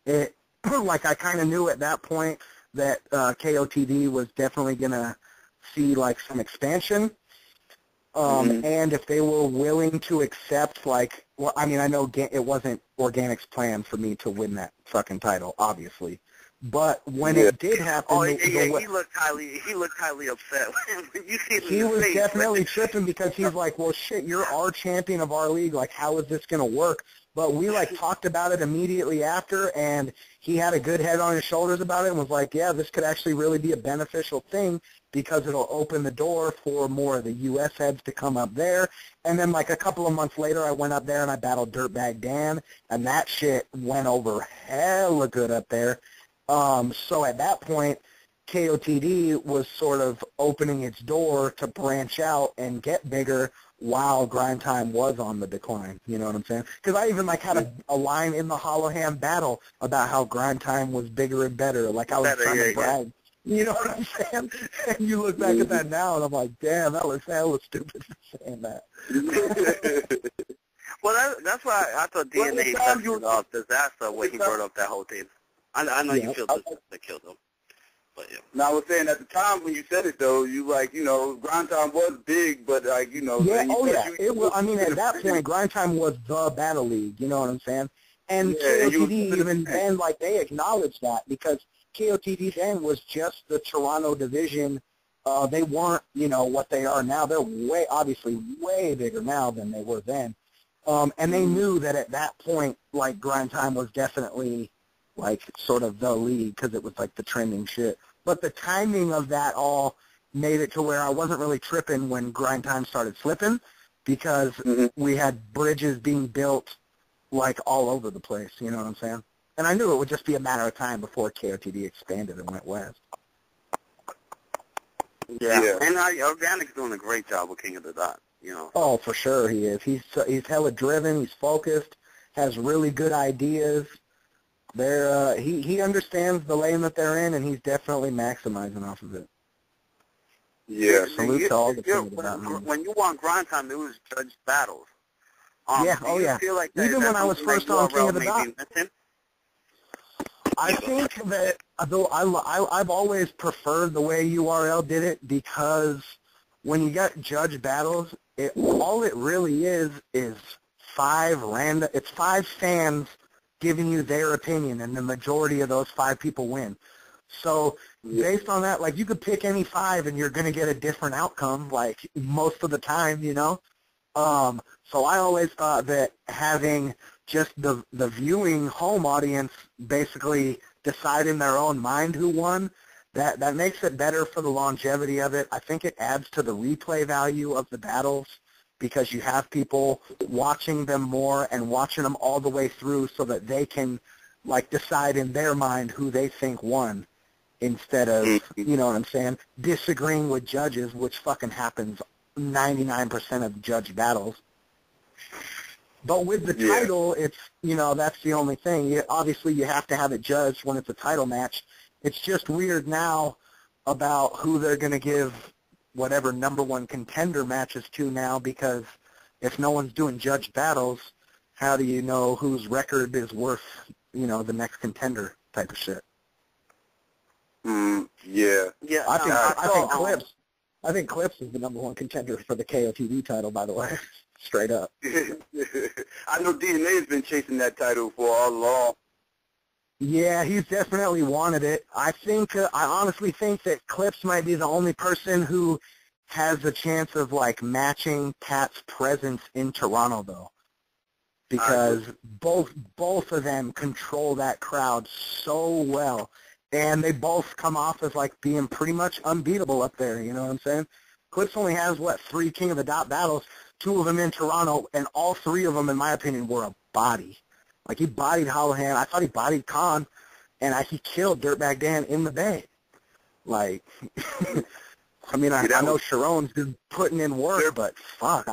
it like I kind of knew at that point that KOTD was definitely gonna see like some expansion, and if they were willing to accept, like, well, I mean, I know it wasn't Organic's plan for me to win that fucking title, obviously, but when it did happen, he looked highly upset. You see he was face, definitely tripping, because he's like, well, shit, you're our champion of our league, like, how is this gonna work? But we, like, talked about it immediately after, and he had a good head on his shoulders about it and was like, yeah, this could actually really be a beneficial thing, because it'll open the door for more of the U.S. heads to come up there. And then, like, a couple of months later, I went up there and I battled Dirtbag Dan, and that shit went over hella good up there. So at that point, KOTD was sort of opening its door to branch out and get bigger while grind time was on the decline. You know what I'm saying? Because I even, like, had a line in the Holohan battle about how grind time was bigger and better. Like, I was trying to brag. You know what I'm saying? And you look back at that now, and I'm like, damn, that was hella stupid for saying that. Well, that's why I thought DNA was disaster when he brought up that whole thing. I know you feel that killed him. But yeah. Now, I was saying at the time when you said it, though, you, like, you know, grind time was big, but, like, you know. Yeah, it was. I mean, at that point, grind time was the battle league. You know what I'm saying? And KOTD even then, like, they acknowledged that, because KOTD then was just the Toronto division. They weren't, you know, what they are now. They're obviously way bigger now than they were then. And they knew that at that point, like, grind time was definitely, like, sort of the league, because it was, like, the trending shit. But the timing of that all made it to where I wasn't really tripping when grind time started slipping, because we had bridges being built, like, all over the place, you know what I'm saying? And I knew it would just be a matter of time before KOTD expanded and went west. Yeah. And Organic's doing a great job with King of the Dot, you know. Oh, for sure he is. He's hella driven. He's focused. Has really good ideas. He understands the lane that they're in, and he's definitely maximizing off of it. Yeah. Salute to all the King of the Dot. When you won Grind Time, it was judged battles. Yeah. Do you feel like that, even when I was first on King of the Dot. I think that though I've always preferred the way URL did it, because when you got judge battles, all it really is five fans giving you their opinion, and the majority of those 5 people win. So based on that, like, you could pick any 5 and you're going to get a different outcome, like, most of the time, you know. So I always thought that having just the viewing home audience basically decide in their own mind who won, that makes it better for the longevity of it. I think it adds to the replay value of the battles, because you have people watching them more and watching them all the way through so that they can, like, decide in their mind who they think won, instead of, you know what I'm saying, disagreeing with judges, which fucking happens 99% of judge battles. But with the title, it's, you know, that's the only thing. Obviously, you have to have it judged when it's a title match. It's just weird now about who they're going to give whatever number 1 contender matches to now, because if no one's doing judge battles, how do you know whose record is worth, you know, the next contender type of shit? Yeah. Yeah. I think Clips is the number 1 contender for the KOTV title, by the way. Straight up. I know DNA has been chasing that title for all along. Yeah, he's definitely wanted it. I honestly think that Clips might be the only person who has a chance of, like, matching Pat's presence in Toronto, though, because both of them control that crowd so well, and they both come off as, like, being pretty much unbeatable up there. You know what I'm saying? Clips only has 3 King of the Dot battles, 2 of them in Toronto, and all 3 of them, in my opinion, were a body. Like, he bodied Hollahan. I thought he bodied Khan, and he killed Dirtbag Dan in the Bay. Like, I mean, I know Sharon's been putting in work, but fuck,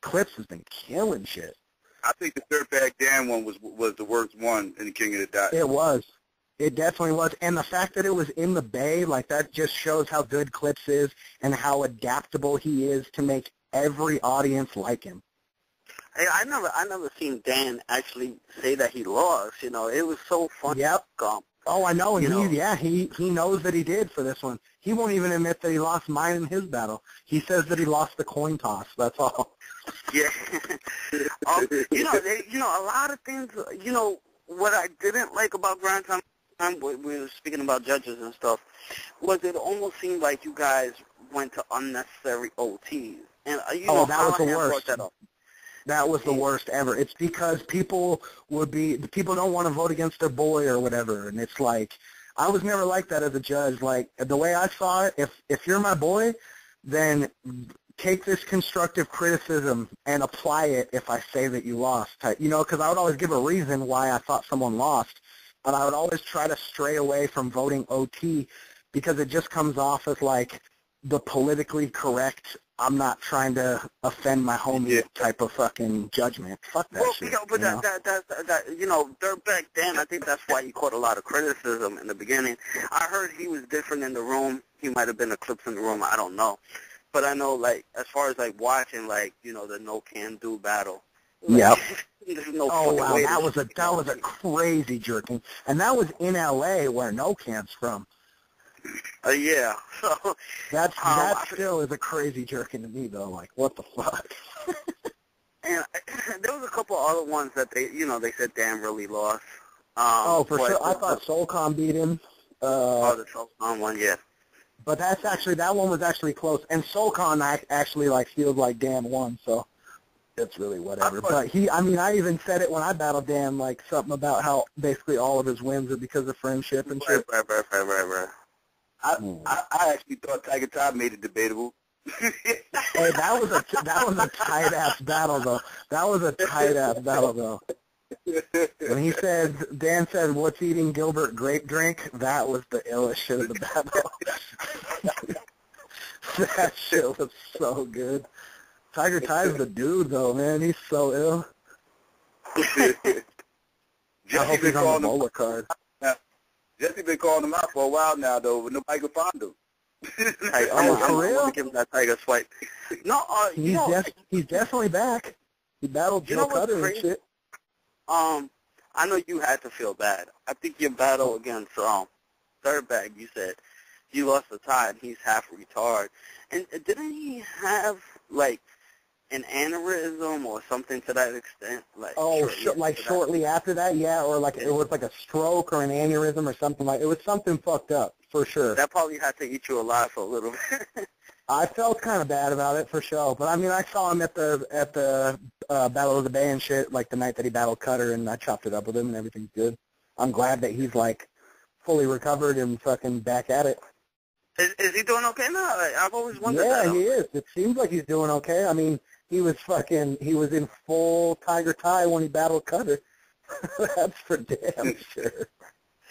Clips has been killing shit. I think the Dirtbag Dan one was the worst one in the King of the Dot. It was. It definitely was. And the fact that it was in the Bay, like, that just shows how good Clips is and how adaptable he is to make every audience like him. Hey, I never seen Dan actually say that he lost. You know, it was so funny. Yep. Oh, I know, and he knows that he did for this one. He won't even admit that he lost mine in his battle. He says that he lost the coin toss. That's all. Yeah. You know, a lot of things. You know, what I didn't like about Grind Time, we were speaking about judges and stuff, was it almost seemed like you guys went to unnecessary OTs. And that was the worst. That was the worst ever. It's because people don't want to vote against their boy or whatever, and it's like, I was never like that as a judge. Like, the way I saw it, if you're my boy, then take this constructive criticism and apply it if I say that you lost. You know, because I would always give a reason why I thought someone lost, but I would always try to stray away from voting OT, because it just comes off as like the politically correct, I'm not trying to offend my homie type of fucking judgment. Fuck that shit. But Dirtbag Dan, I think that's why he caught a lot of criticism in the beginning. I heard he was different in the room. He might have been a Clips in the room. I don't know. But I know, like, as far as, like, watching, like, you know, the No Can Do battle. Yep. There's no wow, way that was a crazy jerking. And that was in L.A. where No Can's from. Yeah. So that still is a crazy jerking to me, though. Like, what the fuck? And there was a couple other ones that they said Dan really lost. For sure. I thought Soulcom beat him. The Soulcom one, yeah. But that one was actually close. And Soulcom actually, like, feels like Dan won, so it's really whatever. But I even said it when I battled Dan, like, something about how basically all of his wins are because of friendship and shit. Right. I actually thought Tiger Top made it debatable. Hey, that was a tight ass battle though. When Dan said, "What's eating Gilbert grape drink?" That was the illest shit of the battle. That shit was so good. Tiger Ty's the dude, though, man. He's so ill. I hope he's on the Bola card. Jesse been calling him out for a while now, though, but nobody can find him. For real? I'm give him that Tiger swipe. No, he's definitely back. He battled Joe Cutter and shit. I know you had to feel bad. I think your battle against Dirtbag, you said you lost the tie and he's half retard. And didn't he have like an aneurysm or something to that extent? Shortly after that, yeah, or like it was like a stroke or an aneurysm or something like. It was something fucked up for sure. That probably had to eat you alive for a little bit. I felt kind of bad about it for sure, but I mean, I saw him at the Battle of the Bay and shit, like the night that he battled Cutter, and I chopped it up with him, and everything's good. I'm glad that he's like fully recovered and fucking back at it. Is he doing okay now? I've always wondered that. Yeah, he is. It seems like he's doing okay. I mean, he was in full Tiger Tie when he battled Cutter. That's for damn sure.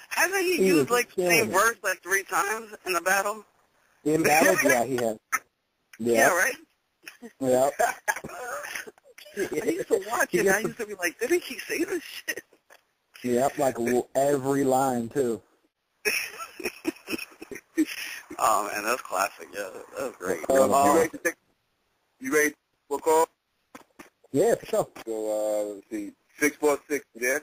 Hasn't he used like the same verse like 3 times in the battle? In battle, yeah, he has. Yeah, right? Yeah. I used to watch it, and I used to be like, didn't he say this shit? Yep, like every line, too. Oh, man, that's classic. Yeah, that was great. You ready for call? Yeah, for sure. So, let's see. 646, yeah?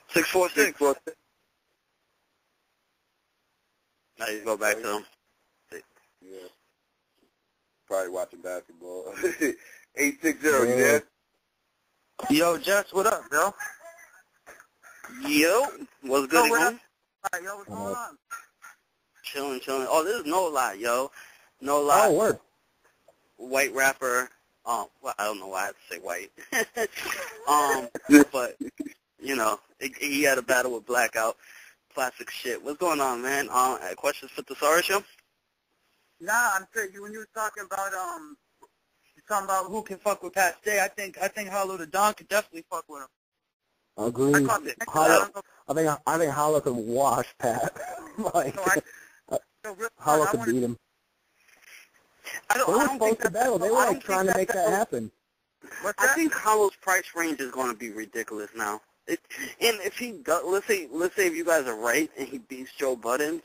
646. Now you go back to them. Yeah. Probably watching basketball. 860, you there? Yo, Jess, what up, bro? Yo, what's good, man? Yo, what's going on? Chilling. Oh, this is No Lie, yo. No Lie. Oh, word. White rapper. Well, I don't know why I have to say white. But, you know, he had a battle with Blackout. Classic shit. What's going on, man? Questions for the Saurus show? Nah, I'm sure when you were talking about who can fuck with Pat Stay, I think Hollow the Don could definitely fuck with him. Agreed. I think Hollow could wash Pat. Hollow could beat him. They were supposed to battle. They were like trying to make that happen. I think Hollow's price range is going to be ridiculous now. And if he does, let's say if you guys are right and he beats Joe Budden,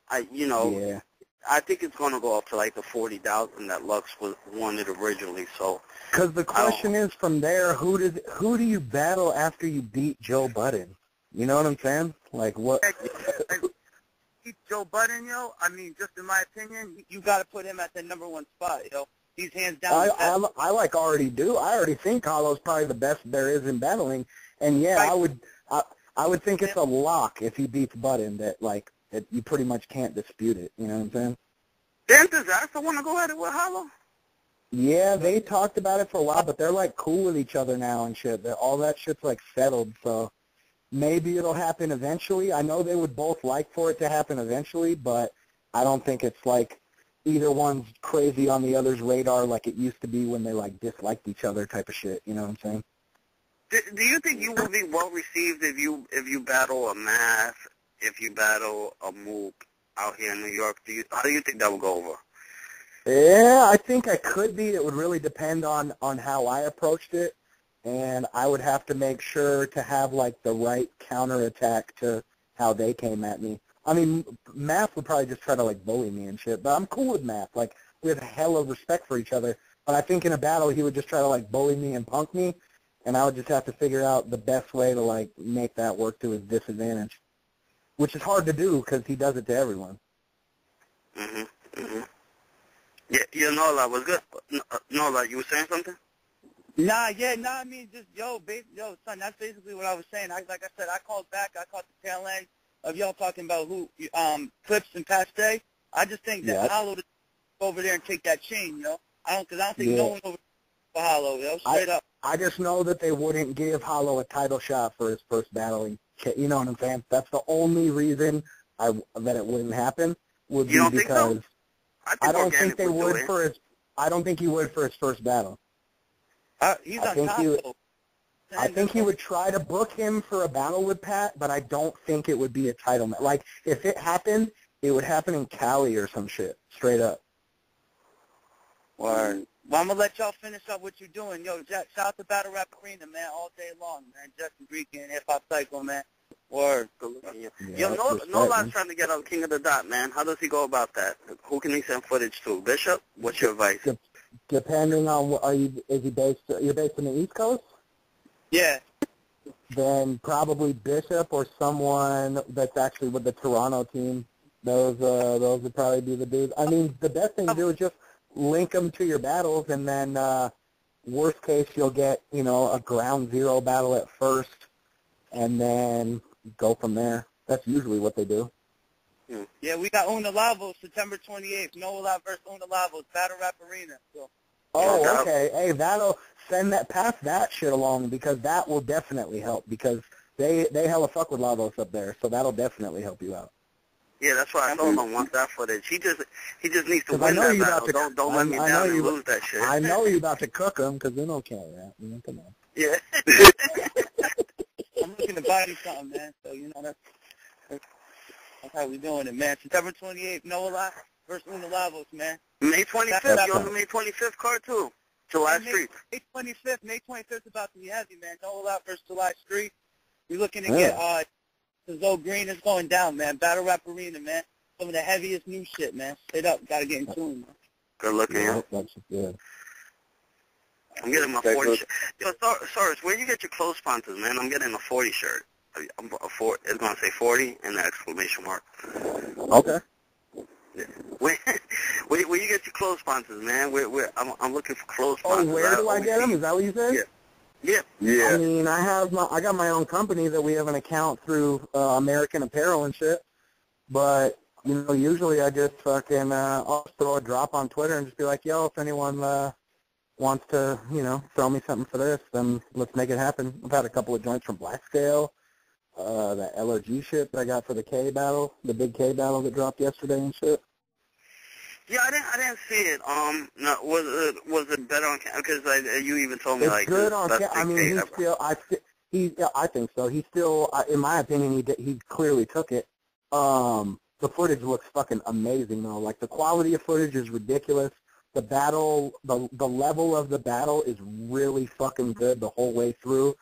I think it's going to go up to like the 40,000 that Lux wanted originally. So because the question is from there, who do you battle after you beat Joe Budden? You know what I'm saying? Like what? Beat Joe Budden, yo. I mean, just in my opinion, you got to put him at the number 1 spot, yo. He's hands down. I already think Hollow's probably the best there is in battling. And yeah, I would think it's a lock if he beats Budden that you pretty much can't dispute it. You know what I'm saying? Didn't Disaster want to go at it with Hollow? Yeah, they talked about it for a while, but they're like cool with each other now and shit. All that shit's like settled, so maybe it'll happen eventually. I know they would both like for it to happen eventually, but I don't think it's like either one's crazy on the other's radar like it used to be when they like disliked each other type of shit. You know what I'm saying? Do you think you will be well received if you battle a Math, if you battle a Mook out here in New York? How do you think that will go over? Yeah, I think I could be. It would really depend on how I approached it, and I would have to make sure to have like the right counterattack to how they came at me. I mean, Math would probably just try to like bully me and shit, but I'm cool with Math. Like we have a hell of respect for each other. But I think in a battle he would just try to like bully me and punk me. And I would just have to figure out the best way to, like, make that work to his disadvantage, which is hard to do because he does it to everyone. Yeah, Nola was good. Nola, you were saying something? I mean, just, son, that's basically what I was saying. Like I said, I called back. I caught the tail end of y'all talking about Clips and Paste. I just think that Hollow to go over there and take that chain, you know? I don't think no one over for Hollow, straight up. I just know that they wouldn't give Hollow a title shot for his first battling. You know what I'm saying? That's the only reason that it wouldn't happen. Would be because think so? I don't think they would for his. I don't think he would for his first battle. He's on top. I think he would try to book him for a battle with Pat, but I don't think it would be a title match. Like if it happened, It would happen in Cali or some shit, straight up. Word. Well, I'm going to let y'all finish up what you're doing. Yo, Jack, shout out to Battle Rap Arena, man, all day long, man. Justin Greek and Hip Hop Cycle, man. Word. Good looking. Yeah, Yo, no lot's trying to get on King of the Dot, man. How does he go about that? Who can he send footage to? Bishop? What's your advice? Depending on you're based in the East Coast? Yeah. Then probably Bishop or someone that's actually with the Toronto team. Those would probably be the dudes. I mean, the best thing to do is just link them to your battles, and then worst case you'll get, a ground zero battle at first, and then go from there. That's usually what they do. Yeah, we got Una Lavos September 28th. Noah versus Una Lavos, Battle Rap Arena. So. Oh, okay. Hey, pass that shit along, because that will definitely help, because they hella fuck with Lavos up there, so that'll definitely help you out. Yeah, that's why I told him once that footage. He just needs to win that battle. Don't let me down and lose that shit. I know you're about to cook them, because they don't care, right? Come on. Yeah. I'm looking to buy you something, man. So, that's how we doing it, man. September 28th, Noah versus Una Lavos, man. May 25th, you're on the May 25th card, too. July Street. May 25th is about to be heavy, man. Noah versus July Street. We're looking to get, Zoe Green is going down, man. Battle Rap Arena, man. Some of the heaviest new shit, man. Straight up, gotta get in tune, man. Good looking, yeah. That's good. I'm getting my 40 shirt. Yo, Saurus, where you get your clothes sponsors, man? I'm getting a 40 shirt. It's going to say 40 and the exclamation mark. Okay. Yeah. Where you get your clothes sponsors, man? I'm looking for clothes sponsors. Oh, where do I get them? Is that what you said? Yeah. I mean, I got my own company that we have an account through American Apparel and shit. But usually I just fucking I'll throw a drop on Twitter and just be like, yo, if anyone wants to throw me something for this, then let's make it happen. I've had a couple of joints from Black Scale, the LOG shit that I got for the K battle, the big K battle that dropped yesterday and shit. Yeah, I didn't see it. No, was it better on camera? Because you even told me it's good on camera. I mean, I think so. He still, in my opinion, he clearly took it. The footage looks fucking amazing though. Like the quality of footage is ridiculous. The battle, the level of the battle is really fucking good the whole way through.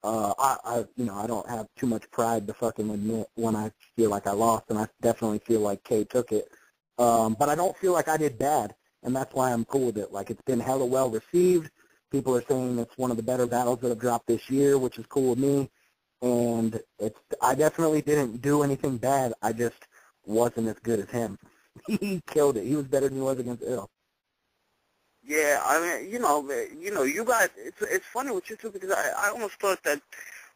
I don't have too much pride to fucking admit when I feel like I lost, and I definitely feel like K took it. But I don't feel like I did bad, and that's why I'm cool with it. Like, it's been hella well received. People are saying it's one of the better battles that have dropped this year, which is cool with me. And I definitely didn't do anything bad. I just wasn't as good as him. He killed it. He was better than he was against Ill. Yeah, I mean, you guys, it's funny with you two, because I almost thought that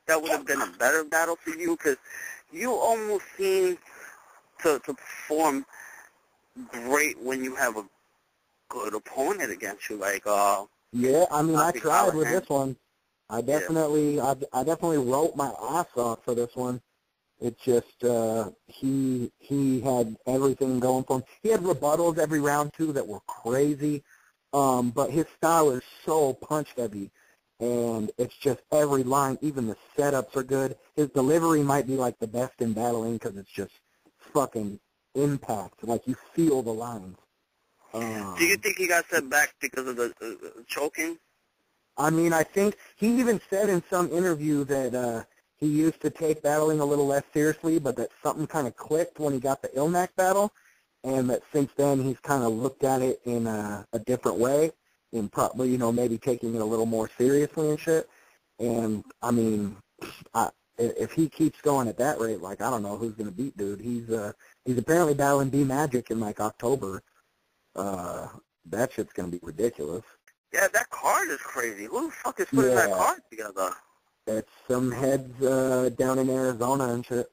would have been a better battle for you, because you almost seem to perform great when you have a good opponent against you, like yeah, I mean, I tried with this one. I definitely wrote my ass off for this one. It's just he had everything going for him. He had rebuttals every round too that were crazy, but his style is so punch heavy, and it's just every line. Even the setups are good. His delivery might be like the best in battling because it's just fucking impact. Like, you feel the lines. Do you think he got set back because of the choking? I mean, I think he even said in some interview that he used to take battling a little less seriously, but that something kind of clicked when he got the Ilmac battle, and that since then he's kind of looked at it in a different way, and probably, maybe taking it a little more seriously and shit. And, I mean, if he keeps going at that rate, like, I don't know who's going to beat dude. He's apparently battling B-Magic in, like, October. That shit's going to be ridiculous. Yeah, that card is crazy. Who the fuck is putting that card together? It's some heads down in Arizona and shit.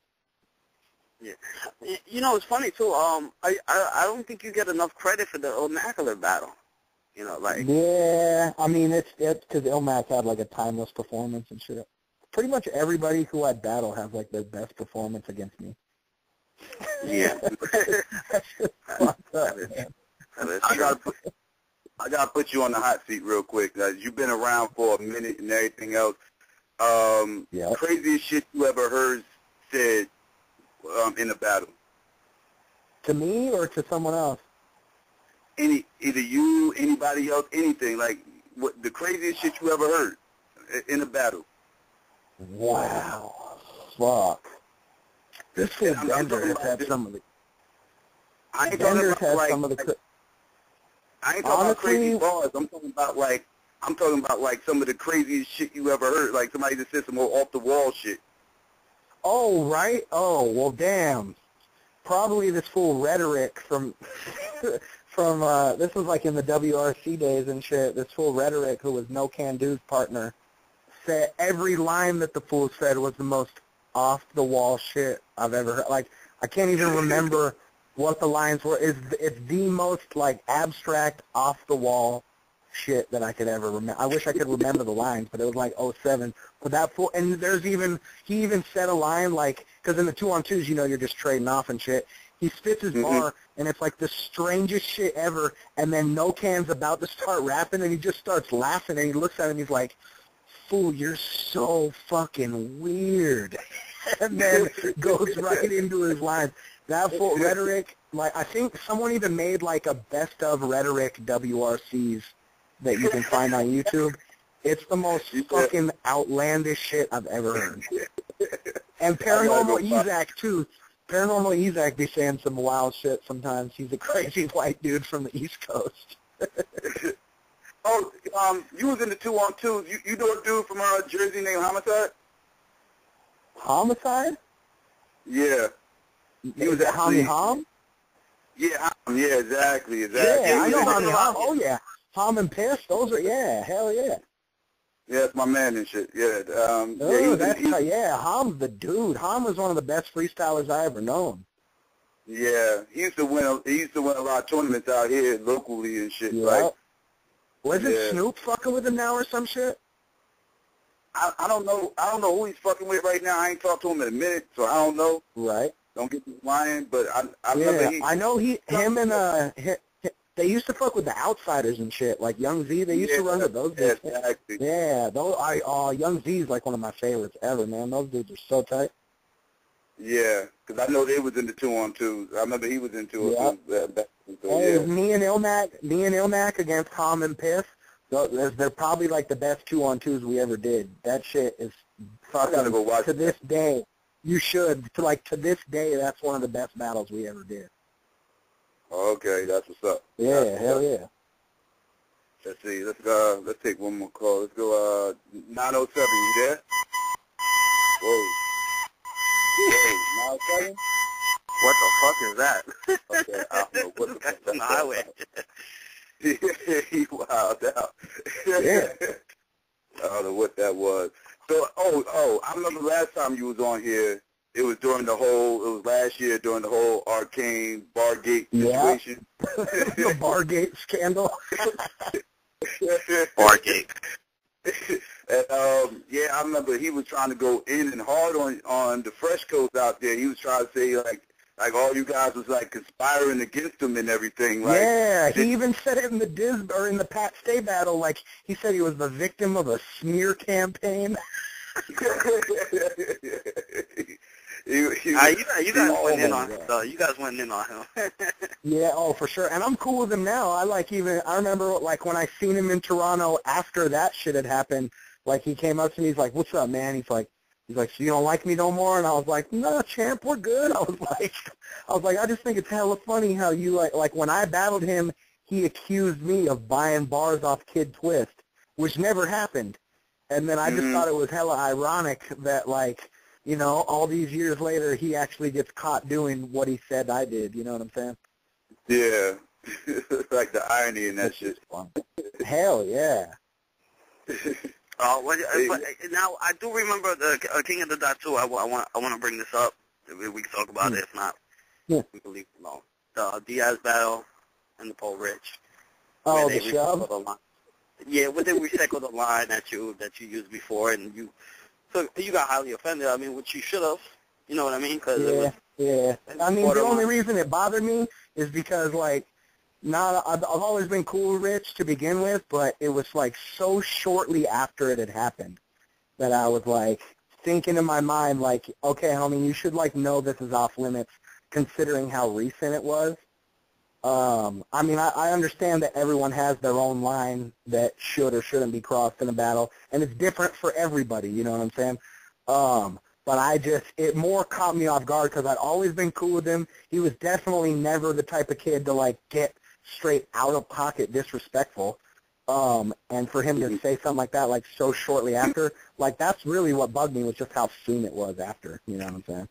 Yeah. It's funny, too. I don't think you get enough credit for the Immaculate battle. Yeah, I mean, it's because Ilmac had, like, a timeless performance and shit. Pretty much everybody who I battle has, like, their best performance against me. Yeah. That's just fucked up, man. I gotta put you on the hot seat real quick. You've been around for a minute and everything else. Craziest shit you ever heard said in a battle? To me or to someone else? Either you, anybody else, anything. Like, what the craziest shit you ever heard in a battle. Wow. Fuck. This fool Bender has had some of the... I ain't talking about, like, some of the... I ain't talking about crazy bars. I'm talking about like some of the craziest shit you ever heard. Like somebody just said some more off the wall shit. Oh, right? Oh, well, damn. Probably this fool Rhetoric from this was like in the WRC days and shit. This fool Rhetoric, who was No Can Do's partner, said every line that the fool said was the most off the wall shit I've ever heard. Like, I can't even remember what the lines were. It's the most like abstract, off the wall shit that I could ever remember. I wish I could remember the lines, but it was like '07. But that fool, and he even said a line like, because in the 2-on-2s, you know, you're just trading off and shit. He spits his bar, and it's like the strangest shit ever. And then No Can's about to start rapping, and he just starts laughing, and he looks at him, and he's like, "Fool, you're so fucking weird," and then goes right into his lines. That fool Rhetoric, like, I think someone even made like a best of Rhetoric WRCs that you can find on YouTube. It's the most fucking outlandish shit I've ever heard. And Paranormal Ezak too. Paranormal Ezak be saying some wild shit sometimes. He's a crazy white dude from the East Coast. You was in the 2-on-2s. You know a dude from Jersey named Homicide? Homicide? Yeah. He was Homie Hom? Yeah, exactly. Yeah, I know Homie Hom. Oh, yeah. Hom and Piss, those are, yeah, hell yeah. Yeah, that's my man and shit. Yeah. Hom's the dude. Hom was one of the best freestylers I ever known. Yeah, he used to win a lot of tournaments out here locally and shit. Yeah. Like, Wasn't Snoop fucking with him now or some shit? I don't know. I don't know who he's fucking with right now. I ain't talked to him in a minute, so I don't know. Right. Don't get me lying, but I remember I know him and they used to fuck with the Outsiders and shit, like Young Z. They used to run with those dudes. Exactly. Yeah, Young Z's like one of my favorites ever, man. Those dudes are so tight. Yeah, because I know they was in the 2-on-2s. I remember he was in 2-on-2s. Hey, me and Ilmac against Hom and Piff. They're probably like the best 2-on-2s we ever did. That shit is fucking, to this day. You should. To this day, that's one of the best battles we ever did. Okay, that's what's up. Yeah, hell yeah. Let's see. Let's take one more call. Let's go 907. You there? Whoa. 907? What the fuck is that? Okay, I don't know what the fuck on the highway. He wild out. Yeah. I don't know what that was. So, I remember last time you was on here, it was last year during the whole Arcane Bargate situation. The Bargate scandal. Bargate. And, I remember he was trying to go in and hard on the Fresh Coast out there. He was trying to say, like all you guys was, like, conspiring against him and everything. Like, yeah, he even said it in in the Pat Stay battle. Like, he said he was the victim of a smear campaign. You guys went in on him, though. You guys went in on him. Yeah, for sure. And I'm cool with him now. I remember, like, when I seen him in Toronto after that shit had happened, like, he came up to me, he's like, "What's up, man?" He's like, so you don't like me no more? And I was like, "No, champ, we're good." I was like, I just think it's hella funny how you, like, when I battled him, he accused me of buying bars off Kid Twist, which never happened. And then I just thought it was hella ironic that, like, you know, all these years later, he actually gets caught doing what he said I did. You know what I'm saying? Yeah. Like the irony in that shit. Hell yeah. But now, I do remember the King of the Dot, too. I want to bring this up. We can talk about it. If not, we can leave it alone. The Diaz battle and the Paul Rich. Oh, the shove? Yeah, when they recycled the line that you used before, and you got highly offended. I mean, which you should have. You know what I mean? Yeah. I mean, the only reason it bothered me is because, like, I've always been cool with Rich to begin with, but it was, like, so shortly after it had happened that I was, like, thinking in my mind, like, okay, homie, you should, like, know this is off limits. considering how recent it was. I mean, I understand that everyone has their own line that should or shouldn't be crossed in a battle, and it's different for everybody, you know what I'm saying? But it more caught me off guard because I'd always been cool with him. He was definitely never the type of kid to, like, get straight out-of-pocket disrespectful. And for him to say something like that, like, so shortly after, like, that's really what bugged me was just how soon it was after, you know what I'm saying?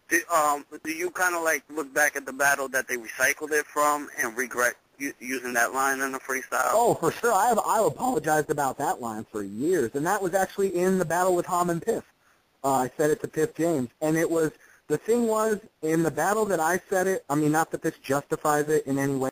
Do you kind of, like, look back at the battle that they recycled it from and regret using that line in the freestyle? Oh, for sure. I've apologized about that line for years, and that was actually in the battle with Ham and Piff. I said it to Piff James, and it was, the thing was, in the battle that I said it, I mean, not that this justifies it in any way,